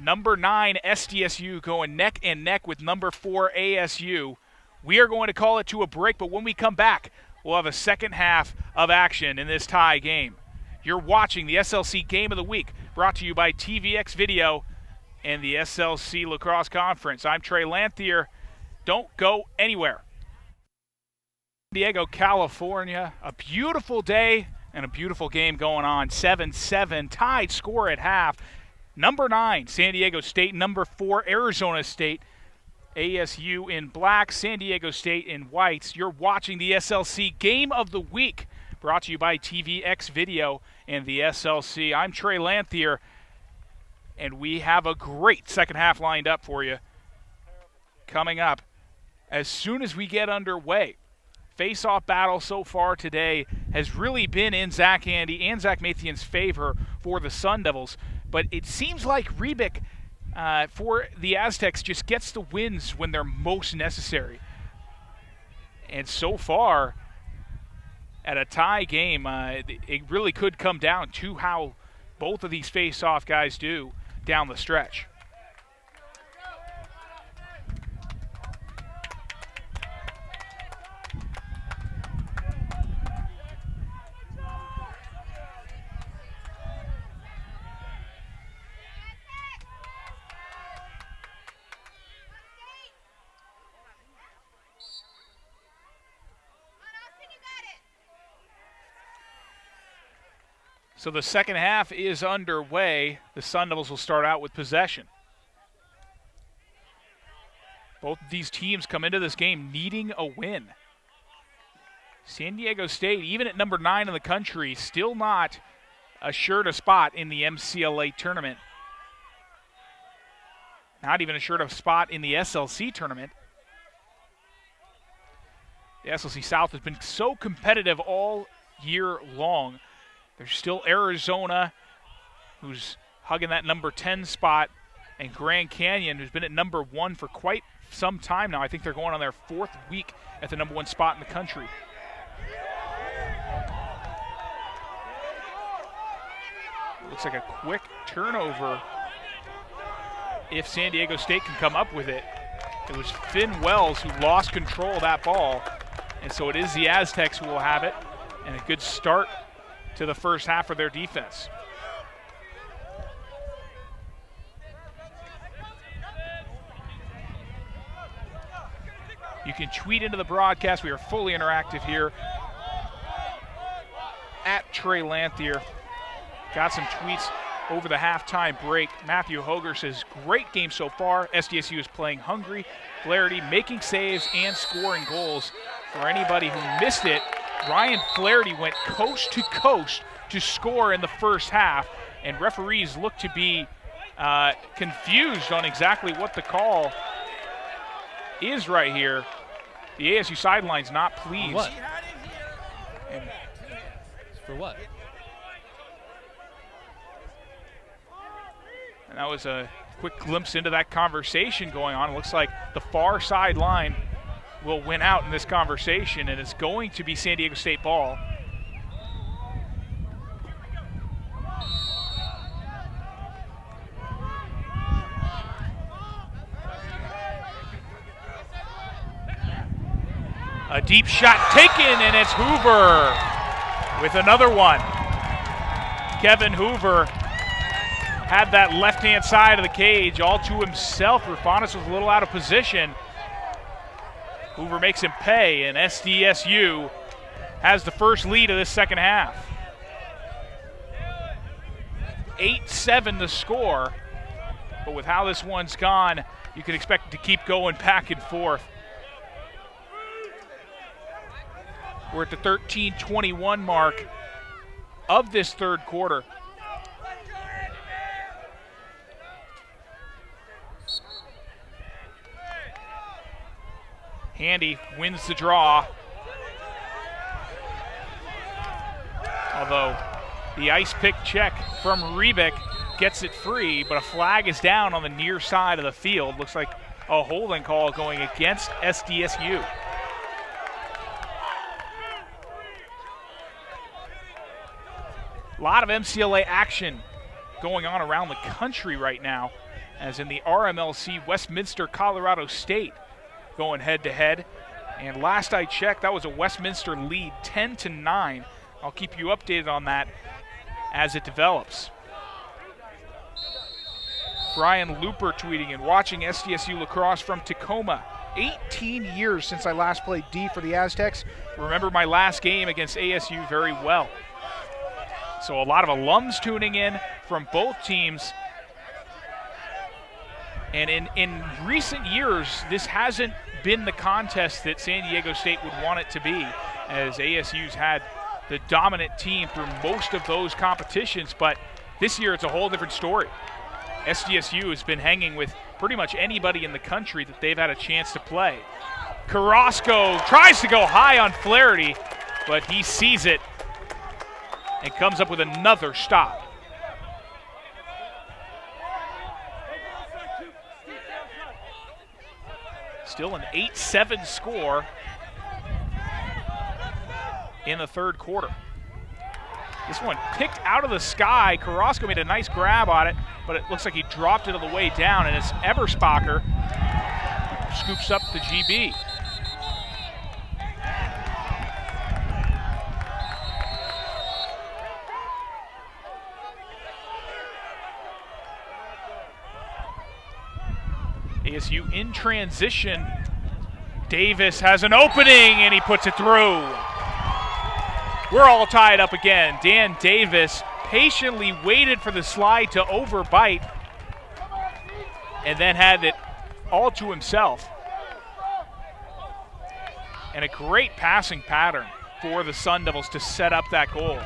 Number 9 SDSU going neck and neck with number 4 ASU. We are going to call it to a break, but when we come back, we'll have a second half of action in this tie game. You're watching the SLC Game of the Week, brought to you by TVX Video and the SLC Lacrosse Conference. I'm Trey Lanthier. Don't go anywhere. San Diego, California. A beautiful day and a beautiful game going on. 7-7, tied score at half. Number 9, San Diego State. Number 4, Arizona State. ASU in black, San Diego State in whites. You're watching the SLC Game of the Week, brought to you by TVX Video and the SLC. I'm Trey Lanthier, and we have a great second half lined up for you coming up as soon as we get underway. Face-off battle so far today has really been in Zach Handy and Zach Mathian's favor for the Sun Devils, but it seems like Rebick for the Aztecs just gets the wins when they're most necessary. And so far, at a tie game, it really could come down to how both of these face-off guys do down the stretch. So the second half is underway. The Sun Devils will start out with possession. Both of these teams come into this game needing a win. San Diego State, even at number 9 in the country, still not assured a spot in the MCLA tournament. Not even assured a spot in the SLC tournament. The SLC South has been so competitive all year long. There's still Arizona, who's hugging that number 10 spot, and Grand Canyon, who's been at number 1 for quite some time now. I think they're going on their 4th week at the number 1 spot in the country. Looks like a quick turnover if San Diego State can come up with it. It was Finn Wells who lost control of that ball, and so it is the Aztecs who will have it, and a good start to the first half of their defense. You can tweet into the broadcast. We are fully interactive here at Trey Lanthier. Got some tweets over the halftime break. Matthew Hoger says, great game so far. SDSU is playing hungry, Flaherty making saves and scoring goals. For anybody who missed it, Ryan Flaherty went coast to coast to score in the first half, and referees look to be confused on exactly what the call is right here. The ASU sideline's not pleased. What? For what? And that was a quick glimpse into that conversation going on. It looks like the far sideline will win out in this conversation, and it's going to be San Diego State ball. A deep shot taken, and it's Hoover with another one. Kevin Hoover had that left-hand side of the cage all to himself. Rufanis was a little out of position. Hoover makes him pay, and SDSU has the first lead of this second half. 8-7 the score, but with how this one's gone, you can expect it to keep going back and forth. We're at the 13:21 mark of this third quarter. Handy wins the draw. Although The ice pick check from Rebick gets it free, but a flag is down on the near side of the field. Looks like a holding call going against SDSU. A lot of MCLA action going on around the country right now, as in the RMLC, Westminster, Colorado State going head-to-head. And last I checked, that was a Westminster lead, 10-9. I'll keep you updated on that as it develops. Brian Looper tweeting and watching SDSU lacrosse from Tacoma. 18 years since I last played D for the Aztecs. Remember my last game against ASU very well. So a lot of alums tuning in from both teams. And in recent years, this hasn't been the contest that San Diego State would want it to be, as ASU's had the dominant team through most of those competitions, but this year it's a whole different story. SDSU has been hanging with pretty much anybody in the country that they've had a chance to play. Carrasco tries to go high on Flaherty, but he sees it and comes up with another stop. Still an 8-7 score in the third quarter. This one picked out of the sky. Carrasco made a nice grab on it, but it looks like he dropped it on the way down, and it's Eberspacher who scoops up the GB. ASU in transition. Davis has an opening, and he puts it through. We're all tied up again. Dan Davis patiently waited for the slide to overbite and then had it all to himself. And a great passing pattern for the Sun Devils to set up that goal.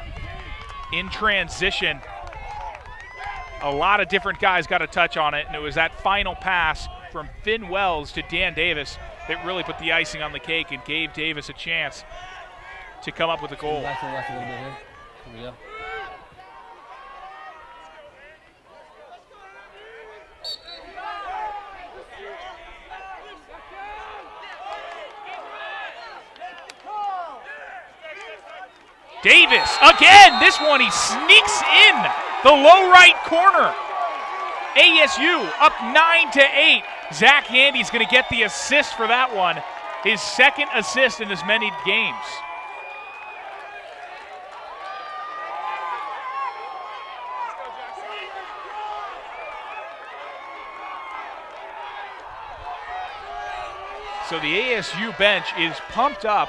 In transition, a lot of different guys got a touch on it, and it was that final pass from Finn Wells to Dan Davis that really put the icing on the cake and gave Davis a chance to come up with a goal. Left a little bit here. Here we go. Davis, again, this one he sneaks in the low right corner. ASU up 9-8. Zach Handy's going to get the assist for that one. His second assist in as many games. So the ASU bench is pumped up.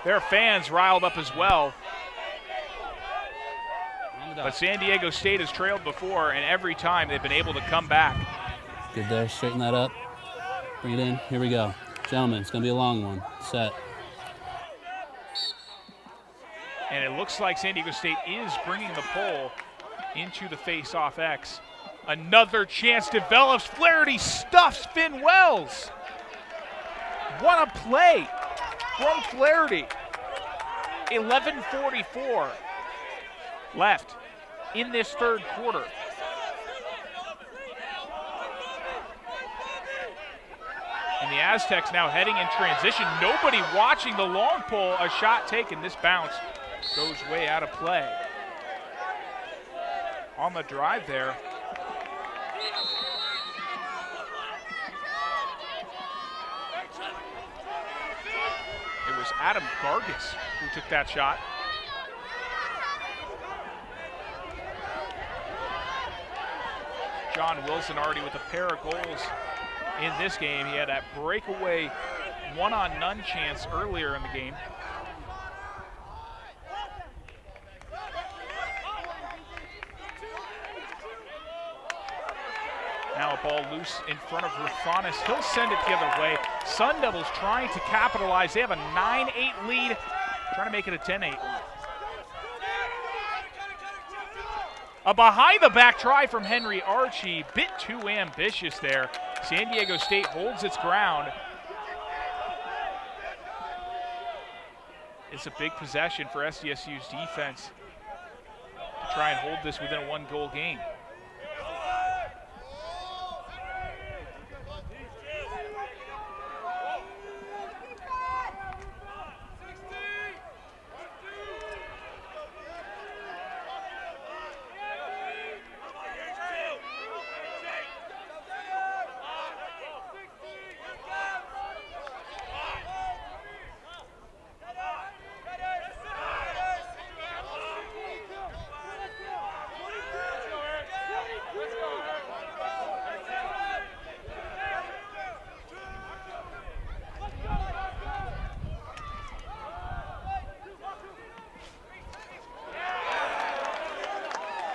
Their fans riled up as well. But San Diego State has trailed before, and every time they've been able to come back. Good there. Straighten that up. Bring it in. Here we go. Gentlemen, it's going to be a long one. Set. And it looks like San Diego State is bringing the pole into the face-off X. Another chance develops. Flaherty stuffs Finn Wells. What a play from Flaherty. 11:44 left in this third quarter. And the Aztecs now heading in transition. Nobody watching the long pole. A shot taken. This bounce goes way out of play. On the drive there. It was Adam Gargis who took that shot. John Wilson already with a pair of goals in this game. He had that breakaway one-on-none chance earlier in the game. Now a ball loose in front of Rufanis. He'll send it the other way. Sun Devils trying to capitalize. They have a 9-8 lead, trying to make it a 10-8. A behind-the-back try from Henry Archie. Bit too ambitious there. San Diego State holds its ground. It's a big possession for SDSU's defense. to try and hold this within a one-goal game.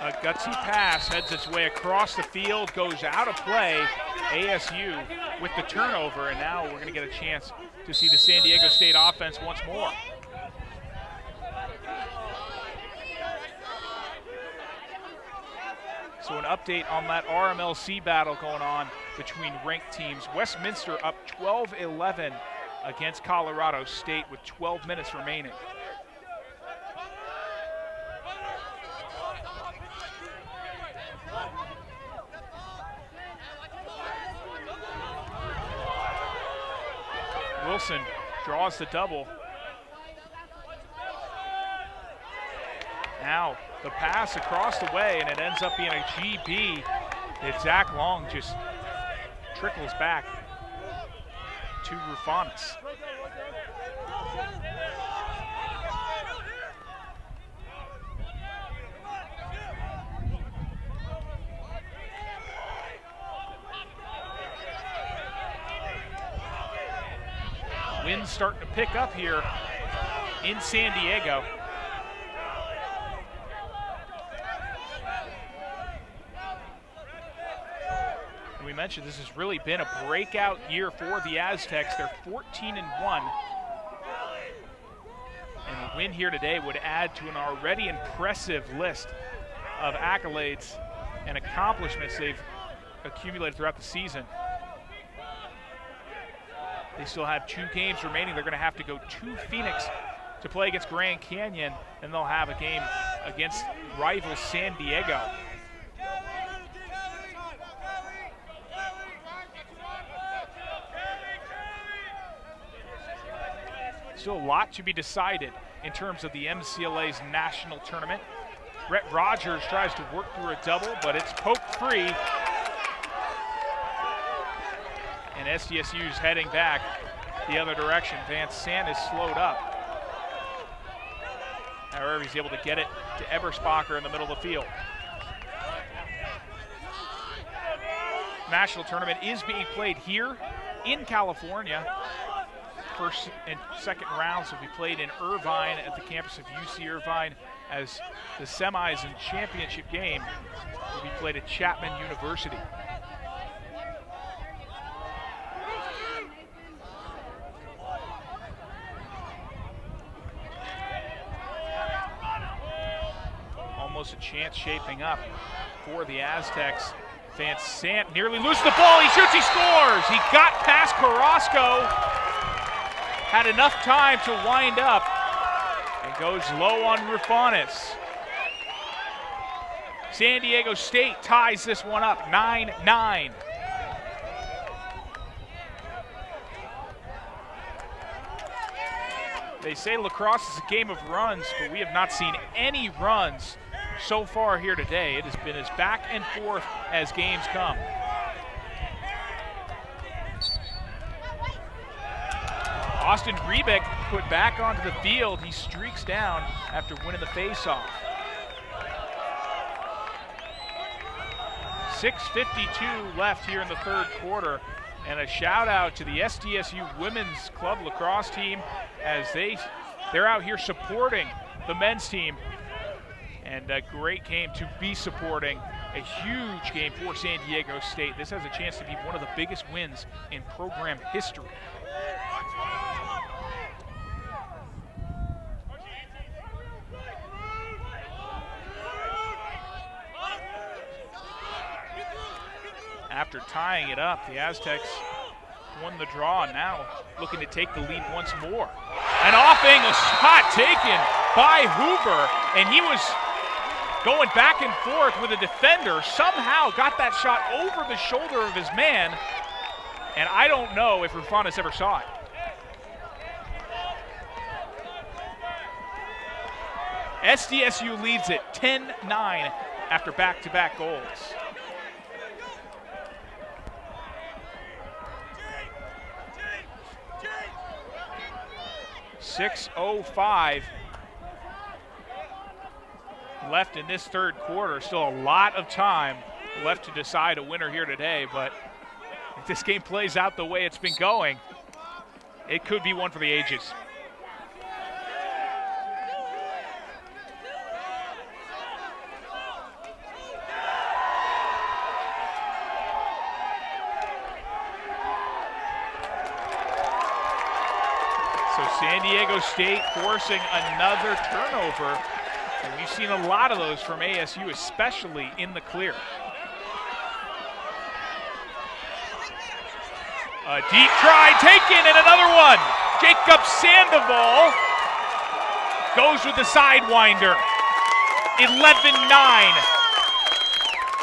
A gutsy pass heads its way across the field, goes out of play. ASU with the turnover, and now we're going to get a chance to see the San Diego State offense once more. So an update on that RMLC battle going on between ranked teams. Westminster up 12-11 against Colorado State with 12 minutes remaining. Wilson draws the double. Now the pass across the way, and it ends up being a GB. That Zach Long just trickles back to Rufanis. Wind's starting to pick up here in San Diego. And we mentioned this has really been a breakout year for the Aztecs. They're 14-1. And a win here today would add to an already impressive list of accolades and accomplishments they've accumulated throughout the season. They still have 2 games remaining. They're going to have to go to Phoenix to play against Grand Canyon, and they'll have a game against rival San Diego. Still a lot to be decided in terms of the MCLA's national tournament. Brett Rogers tries to work through a double, but it's poked free. And SDSU's heading back the other direction. Van Sant is slowed up. However, he's able to get it to Eberspacher in the middle of the field. National tournament is being played here in California. First and second rounds will be played in Irvine at the campus of UC Irvine, as the semis and championship game will be played at Chapman University. Almost a chance shaping up for the Aztecs. Van Sant nearly loses the ball. He shoots, he scores. He got past Carrasco, had enough time to wind up, and goes low on Rufanis. San Diego State ties this one up, 9-9. They say lacrosse is a game of runs, but we have not seen any runs so far here today. It has been as back and forth as games come. Austin Rebeck put back onto the field. He streaks down after winning the faceoff. 6:52 left here in the third quarter. And a shout out to the SDSU Women's Club Lacrosse team, as they're out here supporting the men's team. And a great game to be supporting. A huge game for San Diego State. This has a chance to be one of the biggest wins in program history. After tying it up, the Aztecs won the draw, and now looking to take the lead once more. An off-angle shot taken by Hoover, and he was going back and forth with a defender, somehow got that shot over the shoulder of his man, and I don't know if Rufanis ever saw it. SDSU leads it 10-9 after back-to-back goals. .6:05 left in this third quarter. Still a lot of time left to decide a winner here today, but if this game plays out the way it's been going, it could be one for the ages. So San Diego State forcing another turnover, and we've seen a lot of those from ASU, especially in the clear. A deep try taken, and another one. Jacob Sandoval goes with the sidewinder. 11-9.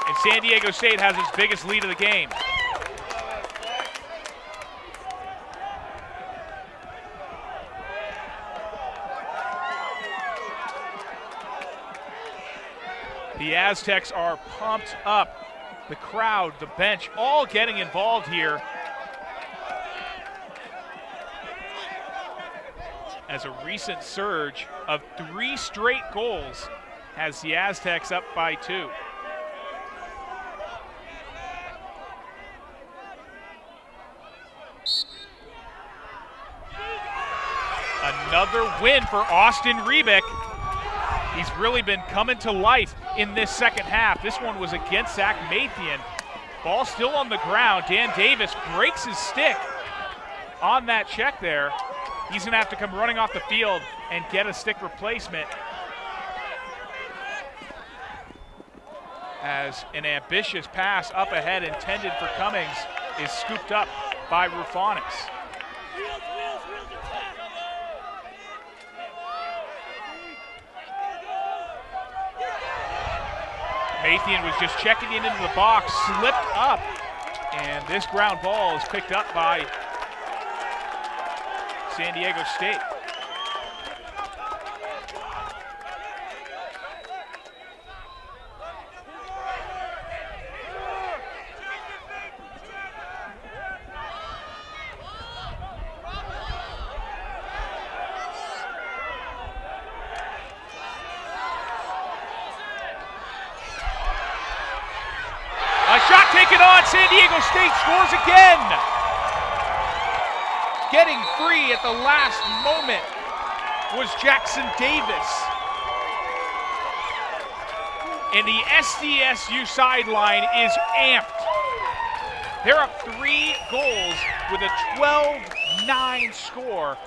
And San Diego State has its biggest lead of the game. The Aztecs are pumped up. The crowd, the bench, all getting involved here. As a recent surge of 3 straight goals has the Aztecs up by 2. Another win for Austin Rebick. He's really been coming to life in this second half. This one was against Zach Mathian. Ball still on the ground. Dan Davis breaks his stick on that check there. He's going to have to come running off the field and get a stick replacement, as an ambitious pass up ahead intended for Cummings is scooped up by Rufanis. Mathian was just checking it into the box, slipped up, and this ground ball is picked up by San Diego State. A shot taken on, San Diego State scores again. Getting free at the last moment was Jackson Davis. And the SDSU sideline is amped. They're up 3 goals with a 12-9 score.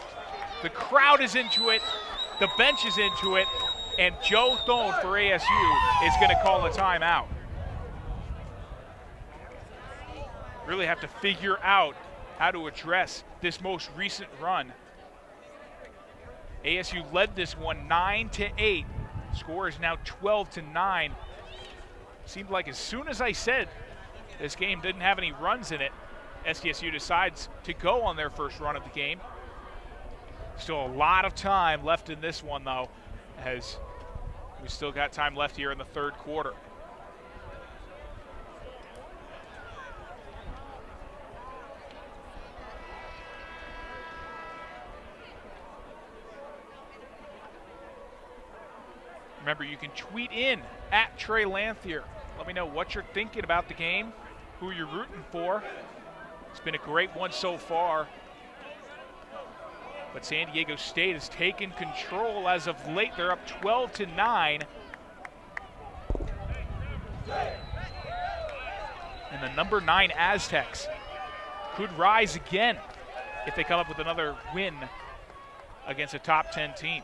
The crowd is into it, the bench is into it, and Joe Thone for ASU is going to call a timeout. Really have to figure out how to address this most recent run. ASU led this one 9-8. Score is now 12-9. Seemed like as soon as I said this game didn't have any runs in it, SDSU decides to go on their first run of the game. Still a lot of time left in this one, though, as we still got time left here in the third quarter. Remember, you can tweet in at Trey Lanthier. Let me know what you're thinking about the game, who you're rooting for. It's been a great one so far. But San Diego State has taken control as of late. They're up 12-9. And the number 9 Aztecs could rise again if they come up with another win against a top 10 team.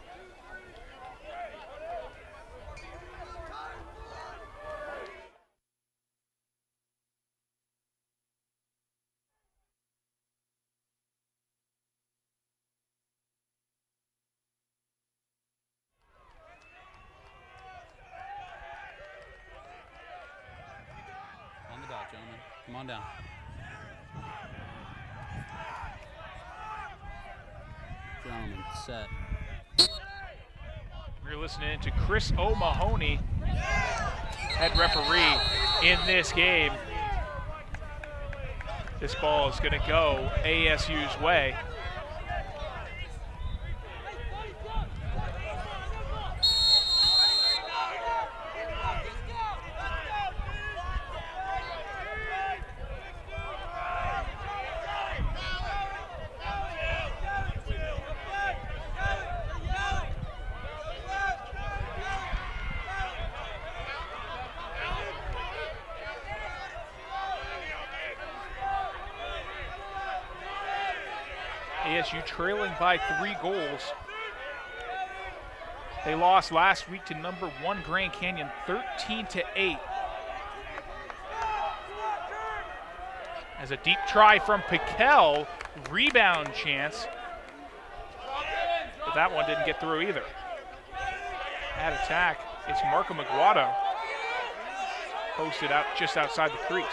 Come on down. Gentlemen, set. You're listening to Chris O'Mahony, head referee in this game. This ball is going to go ASU's way. ASU trailing by 3 goals. They lost last week to number 1 Grand Canyon 13-8. As a deep try from Piquel, rebound chance. But that one didn't get through either. At attack, it's Marco Maguado. Posted out just outside the crease.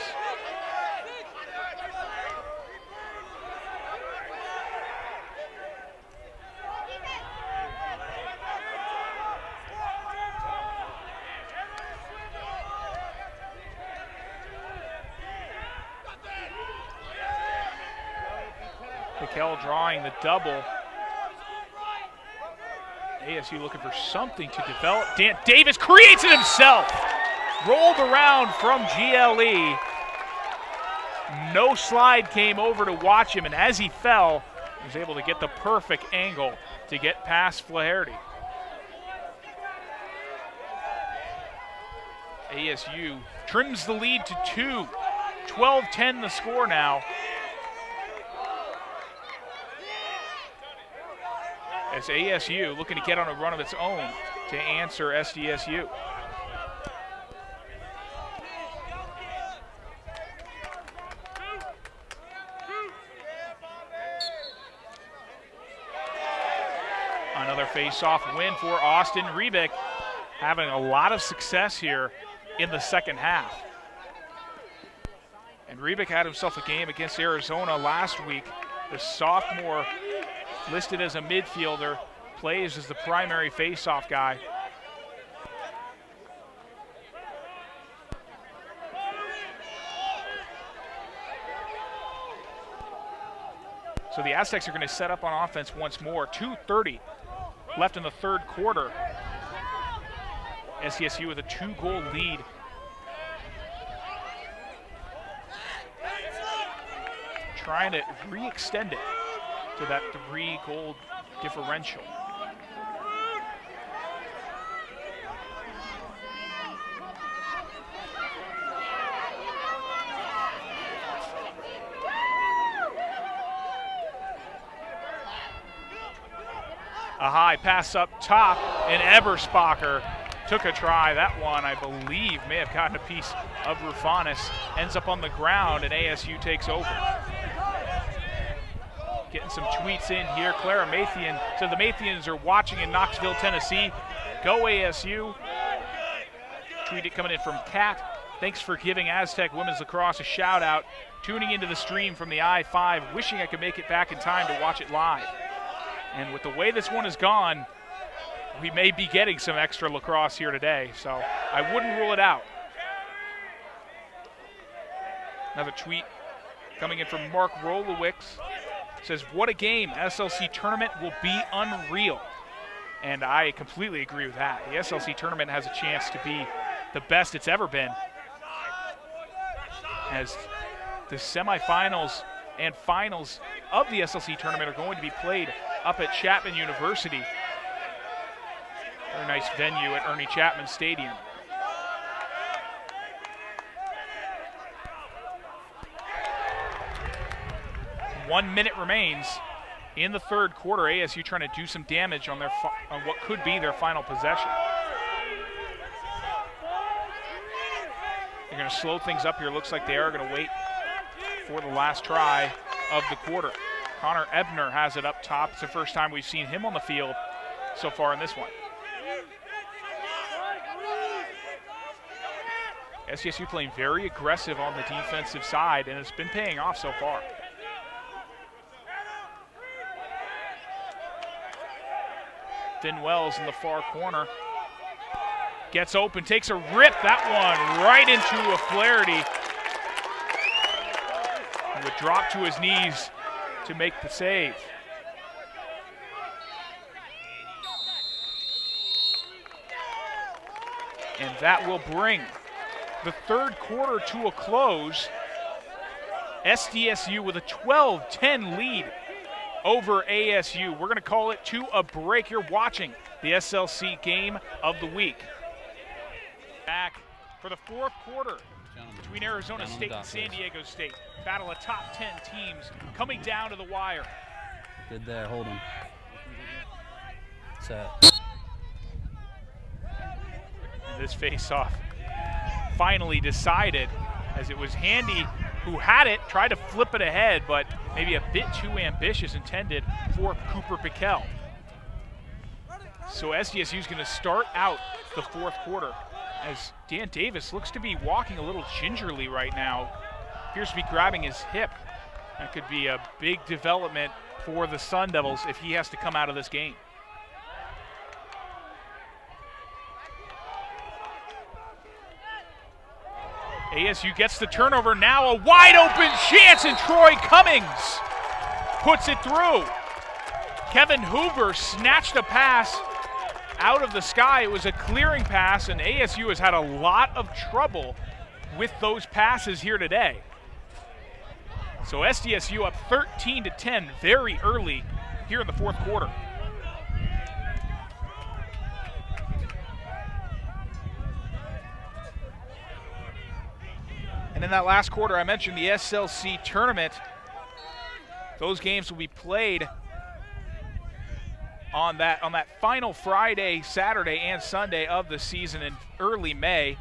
Piquel drawing the double. ASU looking for something to develop. Dan Davis creates it himself. Rolled around from GLE. No slide came over to watch him, and as he fell, he was able to get the perfect angle to get past Flaherty. ASU trims the lead to 2. 12-10 the score now. As ASU looking to get on a run of its own to answer SDSU. Another face-off win for Austin Rebick, having a lot of success here in the second half. And Rebick had himself a game against Arizona last week. The sophomore, listed as a midfielder, plays as the primary face-off guy. So the Aztecs are going to set up on offense once more. 2:30 left in the third quarter. SDSU with a 2-goal lead. Trying to re-extend it to that 3-goal differential. A high pass up top, and Eberspacher took a try. That one, I believe, may have gotten a piece of Rufanis. Ends up on the ground, and ASU takes over. Getting some tweets in here. Clara Mathian said the Mathians are watching in Knoxville, Tennessee. Go ASU. Tweet it coming in from Kat. Thanks for giving Aztec women's lacrosse a shout out. Tuning into the stream from the I-5. Wishing I could make it back in time to watch it live. And with the way this one has gone, we may be getting some extra lacrosse here today, so I wouldn't rule it out. Another tweet coming in from Mark Rolowicz. Says, what a game. SLC tournament will be unreal. And I completely agree with that. The SLC tournament has a chance to be the best it's ever been, as the semifinals and finals of the SLC tournament are going to be played up at Chapman University. Very nice venue at Ernie Chapman Stadium. One minute remains in the third quarter. ASU trying to do some damage on on what could be their final possession. They're going to slow things up here. Looks like they are going to wait for the last try of the quarter. Connor Ebner has it up top. It's the first time we've seen him on the field so far in this one. SDSU playing very aggressive on the defensive side, and it's been paying off so far. Finn Wells in the far corner. Gets open, takes a rip, that one right into a Flaherty. He would drop to his knees to make the save. And that will bring the third quarter to a close. SDSU with a 12-10 lead over ASU. We're going to call it to a break. You're watching the SLC game of the week. Back for the fourth quarter between Arizona State and San Diego State. Battle of top 10 teams coming down to the wire. Good there, hold him. Set. And this face-off finally decided, as it was Handy who had it, tried to flip it ahead, but maybe a bit too ambitious intended for Cooper Piquel. So SDSU is going to start out the fourth quarter as Dan Davis looks to be walking a little gingerly right now. Appears to be grabbing his hip. That could be a big development for the Sun Devils if he has to come out of this game. ASU gets the turnover, now a wide open chance, and Troy Cummings puts it through. Kevin Hoover snatched a pass out of the sky. It was a clearing pass, and ASU has had a lot of trouble with those passes here today. So SDSU up 13-10 very early here in the fourth quarter. And in that last quarter, I mentioned the SLC tournament. Those games will be played on that final Friday, Saturday, and Sunday of the season in early May.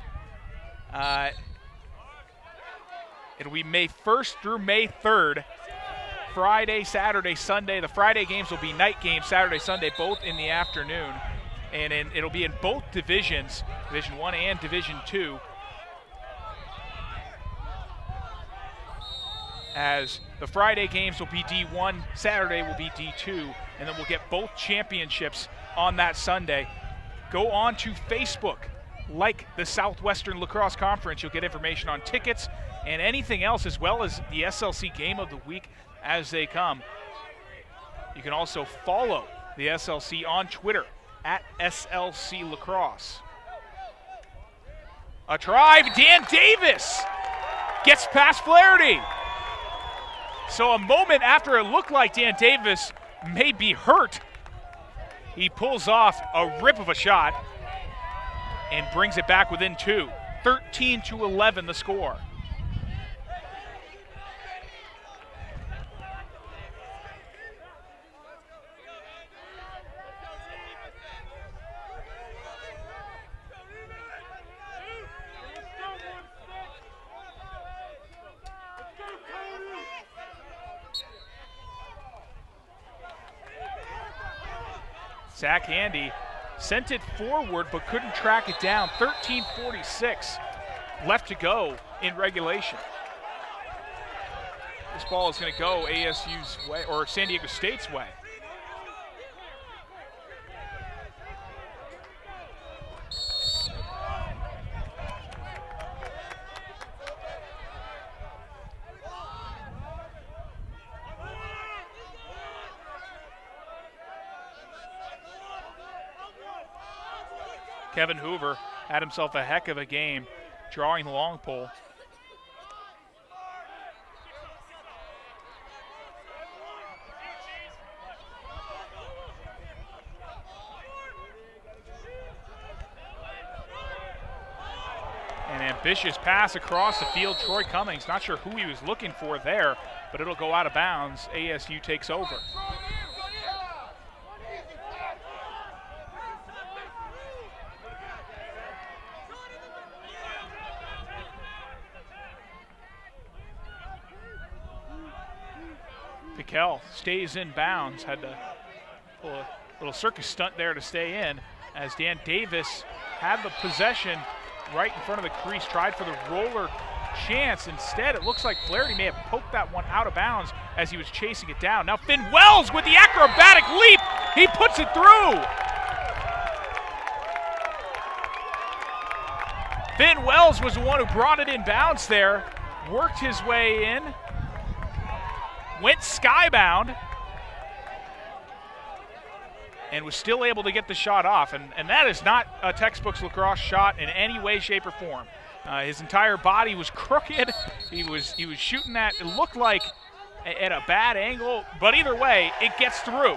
It'll be May 1st through May 3rd. Friday, Saturday, Sunday. The Friday games will be night games, Saturday, Sunday, both in the afternoon. And it'll be in both divisions, Division 1 and Division 2. As the Friday games will be D1, Saturday will be D2, and then we'll get both championships on that Sunday. Go on to Facebook, like the Southwestern Lacrosse Conference. You'll get information on tickets and anything else, as well as the SLC game of the week as they come. You can also follow the SLC on Twitter at SLC Lacrosse. A drive, Dan Davis gets past Flaherty. So a moment after it looked like Dan Davis may be hurt, he pulls off a rip of a shot and brings it back within two. 13-11 the score. Zach Handy sent it forward but couldn't track it down. 13:46 left to go in regulation. This ball is going to go ASU's way, or San Diego State's way. Kevin Hoover had himself a heck of a game drawing the long pole. An ambitious pass across the field. Troy Cummings, not sure who he was looking for there, but it'll go out of bounds. ASU takes over. Piquel stays in bounds, had to pull a little circus stunt there to stay in, as Dan Davis had the possession right in front of the crease, tried for the roller chance. Instead, it looks like Flaherty may have poked that one out of bounds as he was chasing it down. Now Finn Wells with the acrobatic leap. He puts it through. Finn Wells was the one who brought it in bounds there, worked his way in, went skybound, and was still able to get the shot off. And that is not a textbook lacrosse shot in any way, shape, or form. His entire body was crooked. He was shooting at, it looked like at a bad angle, but either way, it gets through.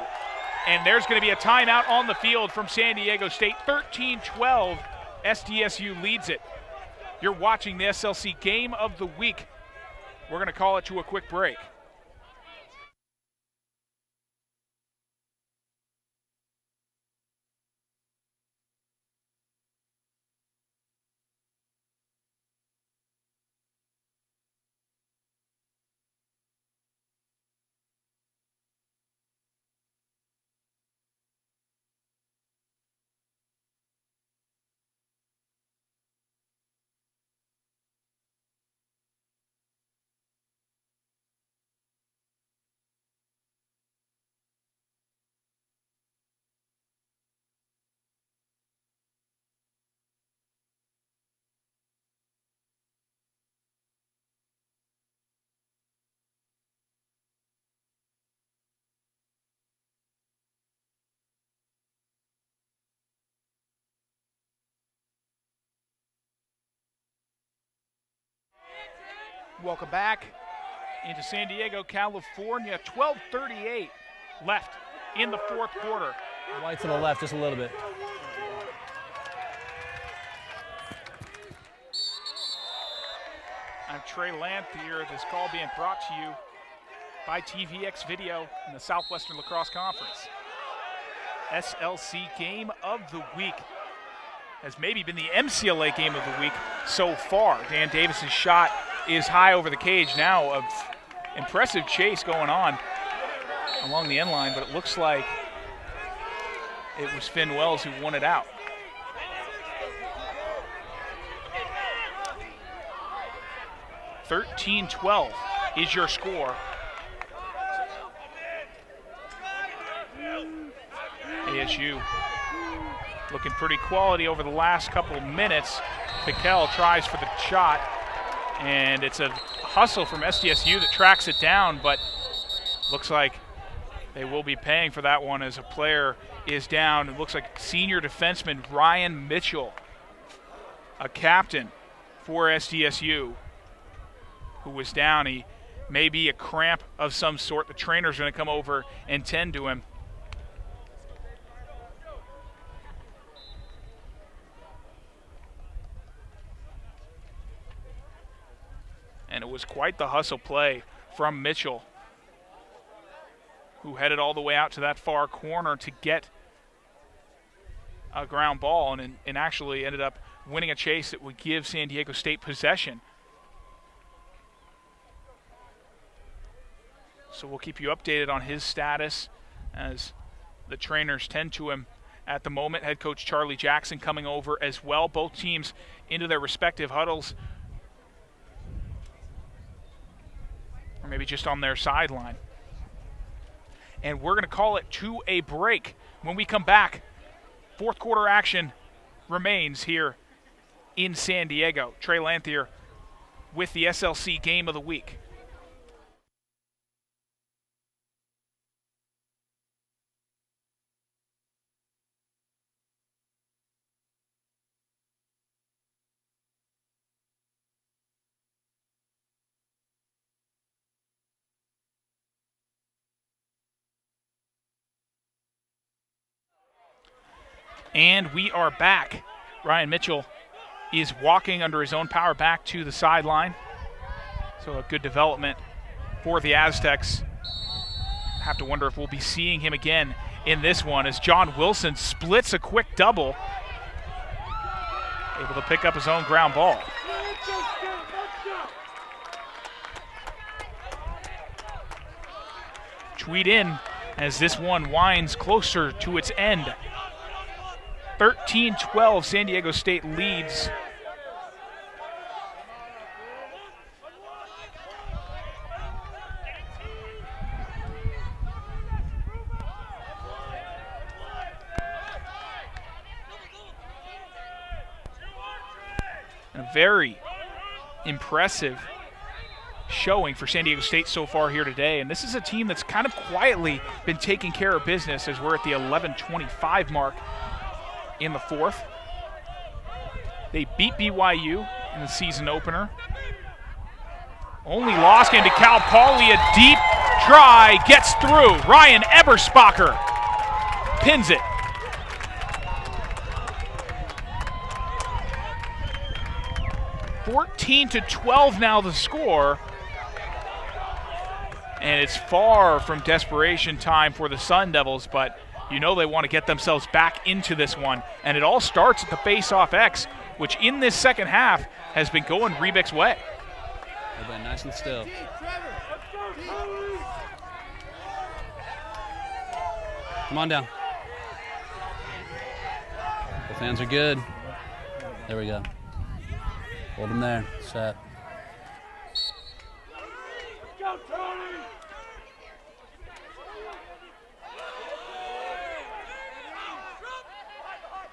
And there's going to be a timeout on the field from San Diego State. 13-12, SDSU leads it. You're watching the SLC Game of the Week. We're going to call it to a quick break. Welcome back into San Diego, California. 12:38 left in the fourth quarter. White to the left just a little bit. I'm Trey Lanthier. This call being brought to you by TVX Video in the Southwestern Lacrosse Conference. SLC Game of the Week has maybe been the MCLA Game of the Week so far. Dan Davis's shot is high over the cage now. Of impressive chase going on along the end line, but it looks like it was Finn Wells who won it out. (13-12) is your score. ASU looking pretty quality over the last couple of minutes. Piquel tries for the shot, and it's a hustle from SDSU that tracks it down, but looks like they will be paying for that one as a player is down. It looks like senior defenseman Ryan Mitchell, a captain for SDSU, who was down. He may be a cramp of some sort. The trainer's going to come over and tend to him. And it was quite the hustle play from Mitchell, who headed all the way out to that far corner to get a ground ball and actually ended up winning a chase that would give San Diego State possession. So we'll keep you updated on his status as the trainers tend to him at the moment. Head coach Charlie Jackson coming over as well. Both teams into their respective huddles, or maybe just on their sideline. And we're going to call it to a break. When we come back, fourth quarter action remains here in San Diego. Trey Lanthier with the SLC Game of the Week. And we are back. Ryan Mitchell is walking under his own power back to the sideline. So a good development for the Aztecs. Have to wonder if we'll be seeing him again in this one as John Wilson splits a quick double. Able to pick up his own ground ball. Tweet in as this one winds closer to its end. 13-12, San Diego State leads And a very impressive showing for San Diego State so far here today. And this is a team that's kind of quietly been taking care of business as we're at the 11:25 mark in the fourth. They beat BYU in the season opener. Only lost into Cal Poly. A deep try gets through. Ryan Eberspacher pins it. (14-12) now the score. And it's far from desperation time for the Sun Devils, but you know they want to get themselves back into this one. And it all starts at the face-off X, which in this second half has been going Rebick's way. They've been nice and still. Come on down. The fans are good. There we go. Hold them there. Set.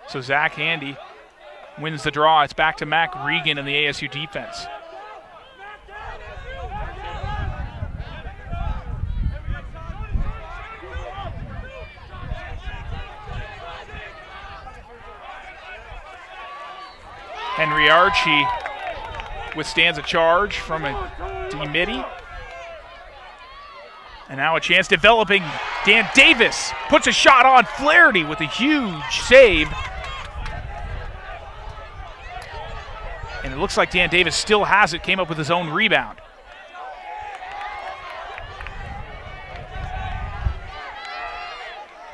So Zach Handy wins the draw. It's back to Mac Regan in the ASU defense. Henry Archie withstands a charge from a D-Midi. And now a chance developing. Dan Davis puts a shot on. Flaherty with a huge save. And it looks like Dan Davis still has it, came up with his own rebound.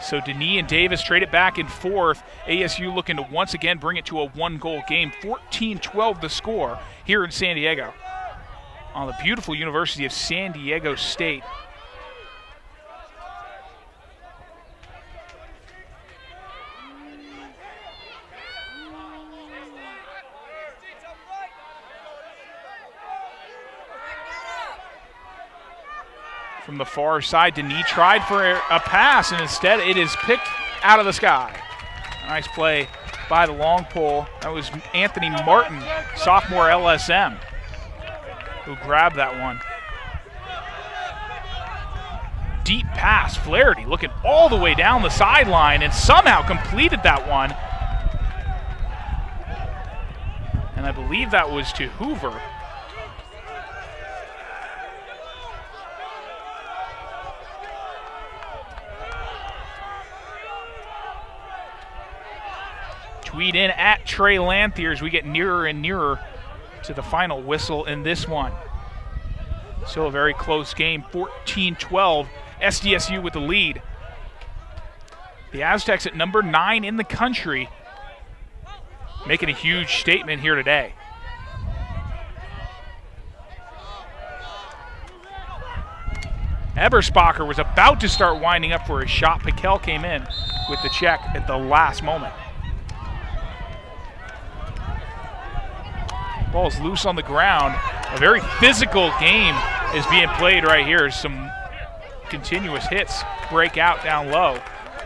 So Denis and Davis trade it back and forth. ASU looking to once again bring it to a one-goal game. 14-12 the score here in San Diego on the beautiful University of San Diego State. From the far side, Denis tried for a pass, and instead it is picked out of the sky. Nice play by the long pole. That was Anthony Martin, sophomore LSM, who grabbed that one. Deep pass, Flaherty looking all the way down the sideline and somehow completed that one. And I believe that was to Hoover. Tweet in at Trey Lanthier as we get nearer and nearer to the final whistle in this one. Still a very close game, 14-12, SDSU with the lead. The Aztecs at number 9 in the country, making a huge statement here today. Eberspacher was about to start winding up for his shot. Piquel came in with the check at the last moment. Ball's loose on the ground. A very physical game is being played right here. Some continuous hits break out down low.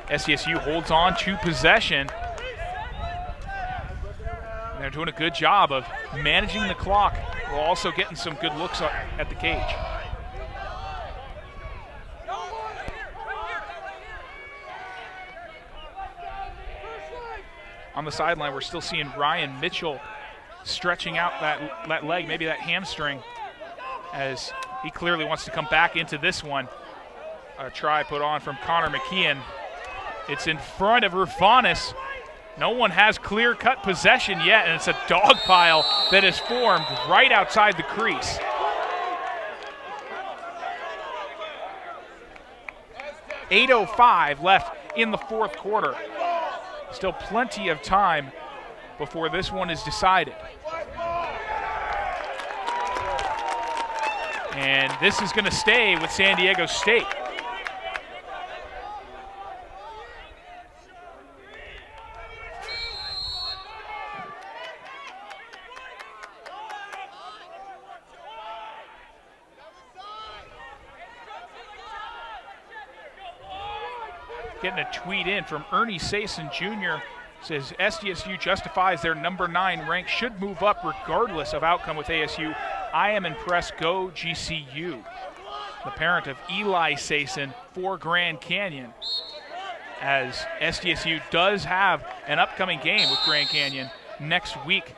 SDSU holds on to possession. They're doing a good job of managing the clock while also getting some good looks at the cage. On the sideline, we're still seeing Ryan Mitchell stretching out that leg, maybe that hamstring, as he clearly wants to come back into this one. A try put on from Connor McKeon. It's in front of Rufanis. No one has clear-cut possession yet, and it's a dog pile that is formed right outside the crease. .805 left in the fourth quarter. Still plenty of time before this one is decided. And this is going to stay with San Diego State. Getting a tweet in from Ernie Sason Jr. says SDSU justifies their number 9 rank, should move up regardless of outcome with ASU. I am impressed. Go GCU. The parent of Eli Sason for Grand Canyon, as SDSU does have an upcoming game with Grand Canyon next week.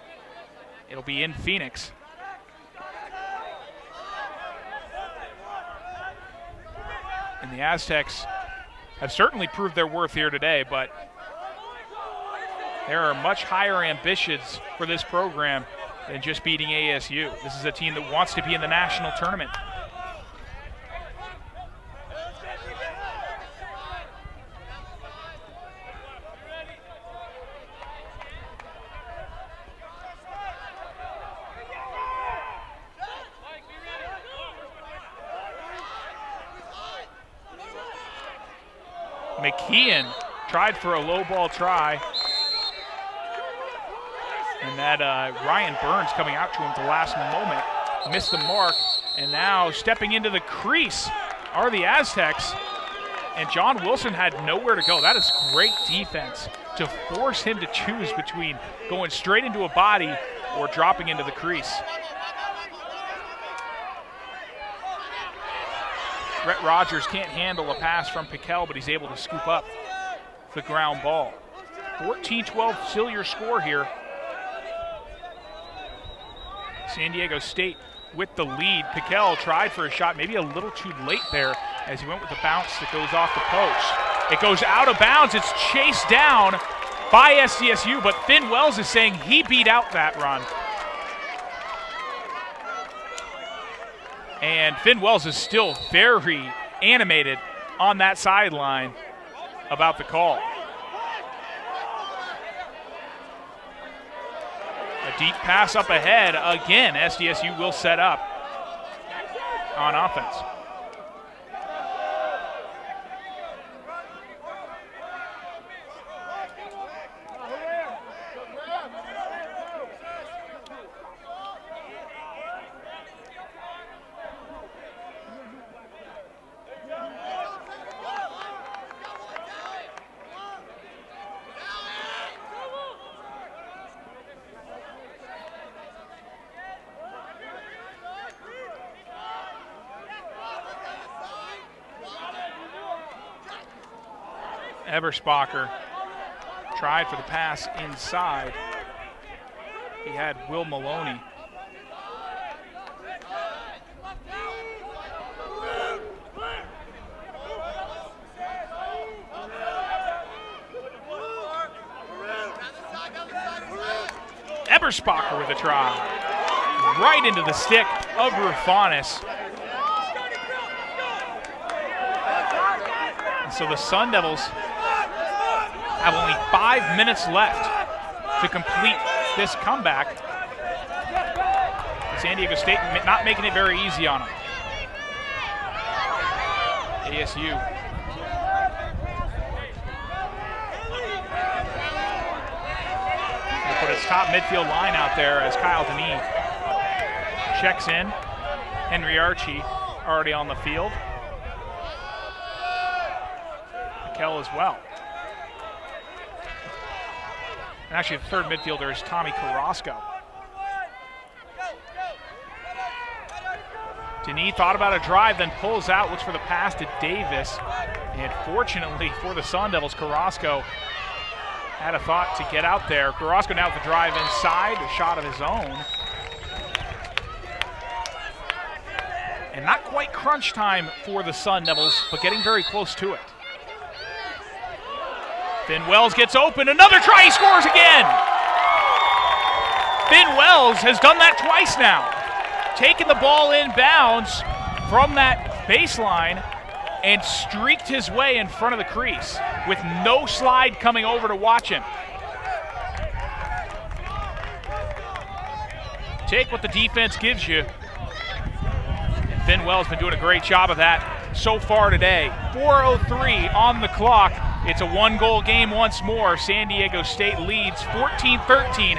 It'll be in Phoenix. And the Aztecs have certainly proved their worth here today, but there are much higher ambitions for this program than just beating ASU. This is a team that wants to be in the national tournament. McKeon tried for a low ball try. And that Ryan Burns coming out to him at the last moment missed the mark. And now stepping into the crease are the Aztecs. And John Wilson had nowhere to go. That is great defense to force him to choose between going straight into a body or dropping into the crease. Brett Rogers can't handle a pass from Piquel, but he's able to scoop up the ground ball. 14-12 still your score here. San Diego State with the lead. Piquel tried for a shot, maybe a little too late there as he went with the bounce that goes off the post. It goes out of bounds. It's chased down by SDSU, but Finn Wells is saying he beat out that run. And Finn Wells is still very animated on that sideline about the call. A deep pass up ahead. Again, SDSU will set up on offense. Eberspacher tried for the pass inside. He had Will Maloney. Eberspacher with a try. Right into the stick of Rufanis. And so the Sun Devils have only 5 minutes left to complete this comeback. San Diego State not making it very easy on them. ASU. Gonna put its top midfield line out there as Kyle Denis checks in. Henry Archie already on the field. Mikel as well. And actually, the third midfielder is Tommy Carrasco. Denis thought about a drive, then pulls out, looks for the pass to Davis. And fortunately for the Sun Devils, Carrasco had a thought to get out there. Carrasco now with the drive inside, a shot of his own. And not quite crunch time for the Sun Devils, but getting very close to it. Finn Wells gets open, another try, he scores again! Finn Wells has done that twice now. Taken the ball inbounds from that baseline and streaked his way in front of the crease with no slide coming over to watch him. Take what the defense gives you. And Finn Wells has been doing a great job of that so far today. 4:03 on the clock. It's a one-goal game once more. San Diego State leads 14-13,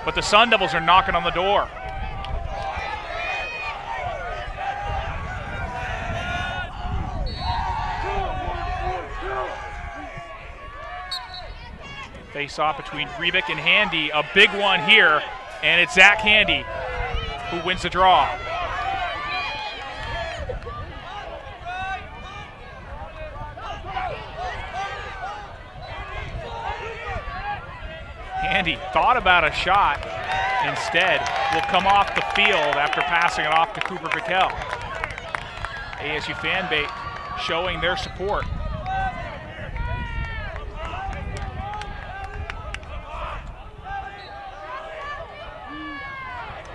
but the Sun Devils are knocking on the door. Face off between Rebick and Handy. A big one here, and it's Zach Handy who wins the draw. Handy thought about a shot, instead will come off the field after passing it off to Cooper Bikel. ASU fan base showing their support.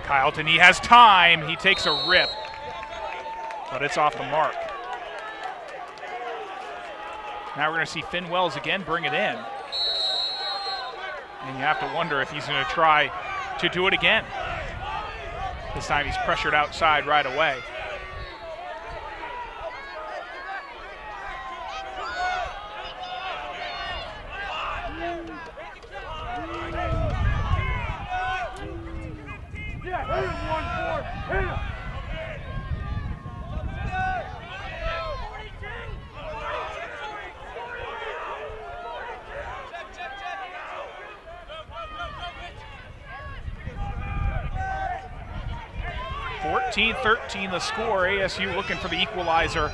Kyleton, he has time, he takes a rip, but it's off the mark. Now we're going to see Finn Wells again bring it in. And you have to wonder if he's going to try to do it again. This time he's pressured outside right away. .13 the score. ASU looking for the equalizer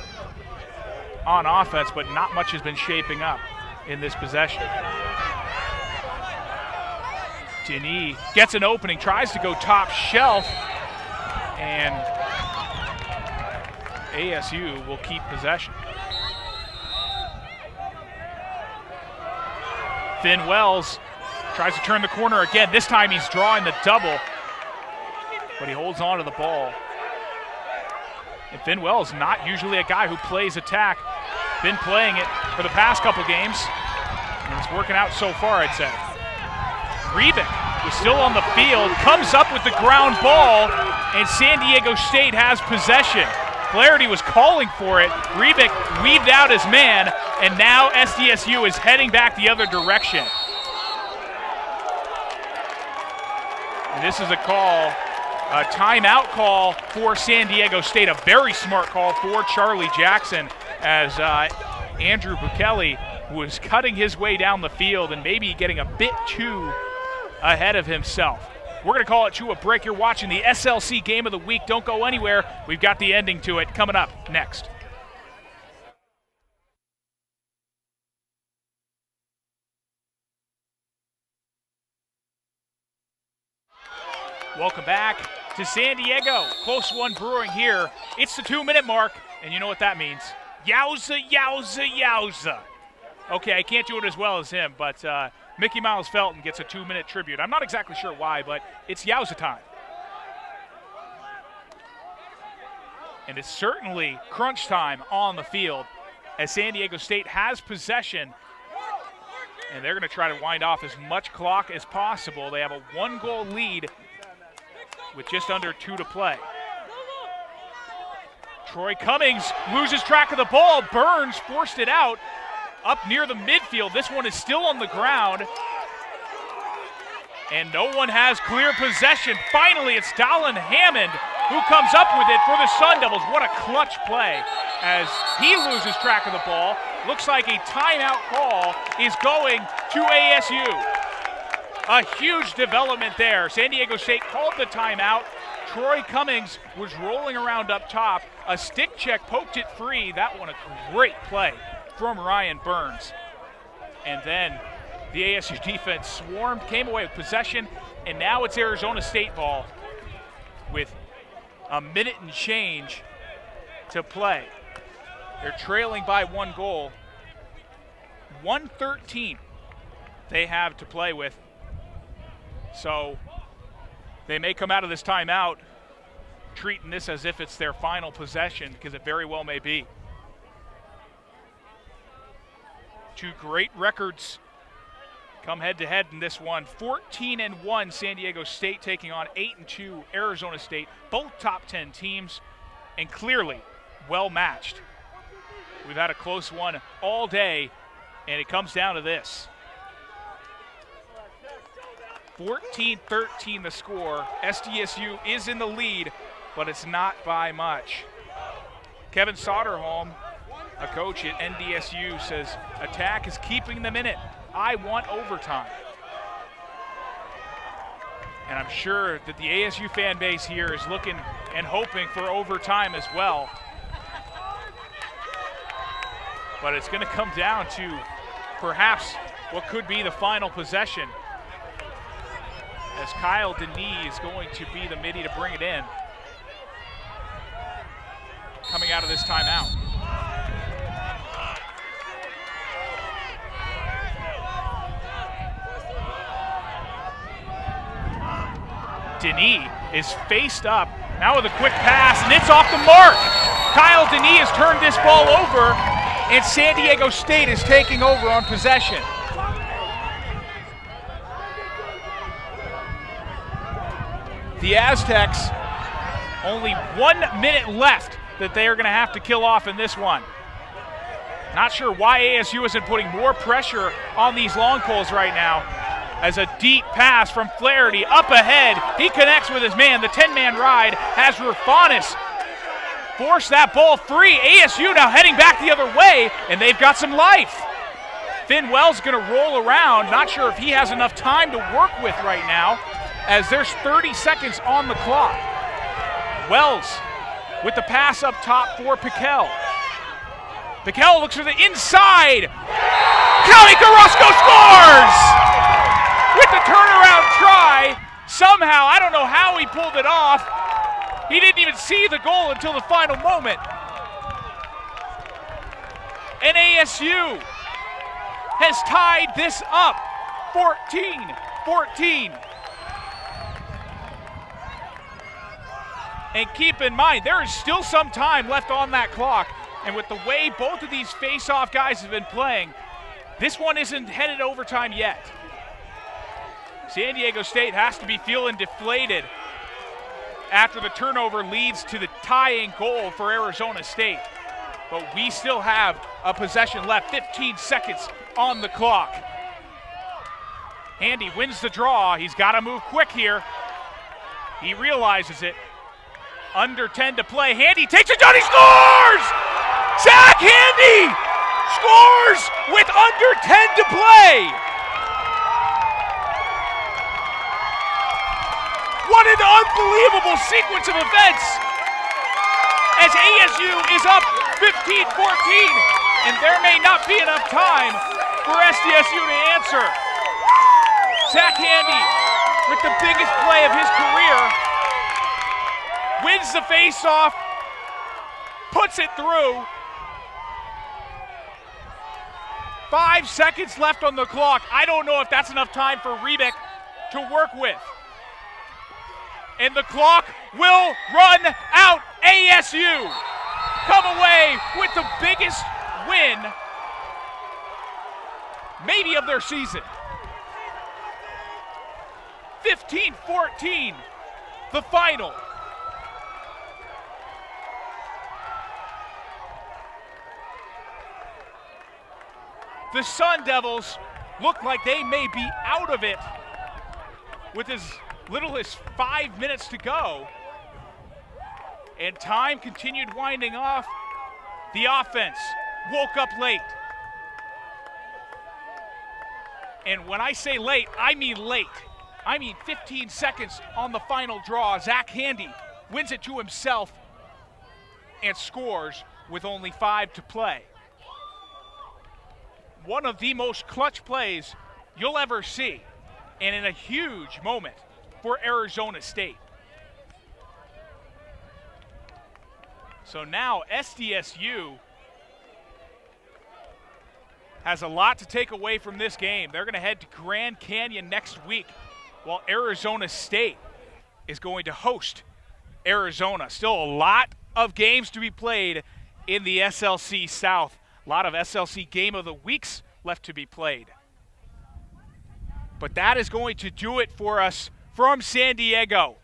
on offense, but not much has been shaping up in this possession. Denis gets an opening, tries to go top shelf, and ASU will keep possession. Finn Wells tries to turn the corner again. This time he's drawing the double, but he holds on to the ball. And Finn Wells, not usually a guy who plays attack. Been playing it for the past couple games, and it's working out so far, I'd say. Rebick is still on the field, comes up with the ground ball, and San Diego State has possession. Flaherty was calling for it. Rebick weaved out his man, and now SDSU is heading back the other direction. And this is a call, a timeout call for San Diego State, a very smart call for Charlie Jackson, as Andrew Bukele was cutting his way down the field and maybe getting a bit too ahead of himself. We're going to call it to a break. You're watching the SLC Game of the Week. Don't go anywhere. We've got the ending to it coming up next. Welcome back to San Diego. Close one brewing here. It's the 2-minute mark, and you know what that means. Yowza, yowza, yowza. Okay, I can't do it as well as him, but Mickey Miles Felton gets a 2-minute tribute. I'm not exactly sure why, but it's yowza time. And it's certainly crunch time on the field as San Diego State has possession, and they're going to try to wind off as much clock as possible. They have a 1-goal lead with just under 2 to play. Troy Cummings loses track of the ball. Burns forced it out up near the midfield. This one is still on the ground, and no one has clear possession. Finally, it's Dallin Hammond who comes up with it for the Sun Devils. What a clutch play as he loses track of the ball. Looks like a timeout call is going to ASU. A huge development there. San Diego State called the timeout. Troy Cummings was rolling around up top. A stick check poked it free. That one a great play from Ryan Burns. And then the ASU defense swarmed, came away with possession, and now it's Arizona State ball with a minute and change to play. They're trailing by 1 goal. 1:13 they have to play with. So they may come out of this timeout treating this as if it's their final possession, because it very well may be. Two great records come head-to-head in this one. 14-1 San Diego State taking on 8-2 Arizona State. Both top 10 teams, and clearly well-matched. We've had a close one all day, and it comes down to this. 14-13 the score. SDSU is in the lead, but it's not by much. Kevin Soderholm, a coach at NDSU, says attack is keeping them in it. I want overtime. And I'm sure that the ASU fan base here is looking and hoping for overtime as well. But it's going to come down to perhaps what could be the final possession, as Kyle Denis is going to be the midi to bring it in, coming out of this timeout. Denis is faced up, now with a quick pass, and it's off the mark. Kyle Denis has turned this ball over, and San Diego State is taking over on possession. The Aztecs, only 1 minute left that they are going to have to kill off in this one. Not sure why ASU isn't putting more pressure on these long poles right now, as a deep pass from Flaherty up ahead. He connects with his man. The 10-man ride has Rufanis force that ball free. ASU now heading back the other way, and they've got some life. Finn Wells going to roll around. Not sure if he has enough time to work with right now, as there's 30 seconds on the clock. Wells with the pass up top for Piquel. Piquel looks for the inside. Cali Carrasco scores! With the turnaround try, somehow, I don't know how he pulled it off. He didn't even see the goal until the final moment. And ASU has tied this up, 14-14. And keep in mind, there is still some time left on that clock. And with the way both of these face-off guys have been playing, this one isn't headed overtime yet. San Diego State has to be feeling deflated after the turnover leads to the tying goal for Arizona State. But we still have a possession left, 15 seconds on the clock. Handy wins the draw. He's got to move quick here. He realizes it. Under 10 to play. Handy takes it down. He scores! Zach Handy scores with under 10 to play. What an unbelievable sequence of events as ASU is up 15-14, and there may not be enough time for SDSU to answer. Zach Handy, with the biggest play of his career, wins the face-off, puts it through. 5 seconds left on the clock. I don't know if that's enough time for Rebick to work with. And the clock will run out. ASU come away with the biggest win, maybe of their season. 15-14, the final. The Sun Devils look like they may be out of it with as little as 5 minutes to go. And time continued winding off. The offense woke up late. And when I say late, I mean late. I mean 15 seconds on the final draw. Zach Handy wins it to himself and scores with only 5 to play. One of the most clutch plays you'll ever see, and in a huge moment for Arizona State. So now SDSU has a lot to take away from this game. They're going to head to Grand Canyon next week, while Arizona State is going to host Arizona. Still a lot of games to be played in the SLC South. A lot of SLC Game of the Weeks left to be played. But that is going to do it for us from San Diego.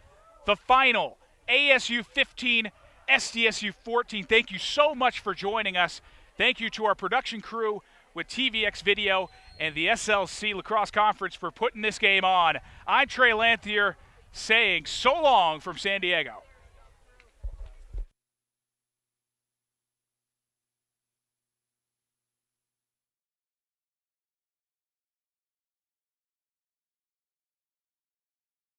The final, ASU 15, SDSU 14. Thank you so much for joining us. Thank you to our production crew with TVX Video and the SLC Lacrosse Conference for putting this game on. I'm Trey Lanthier saying so long from San Diego.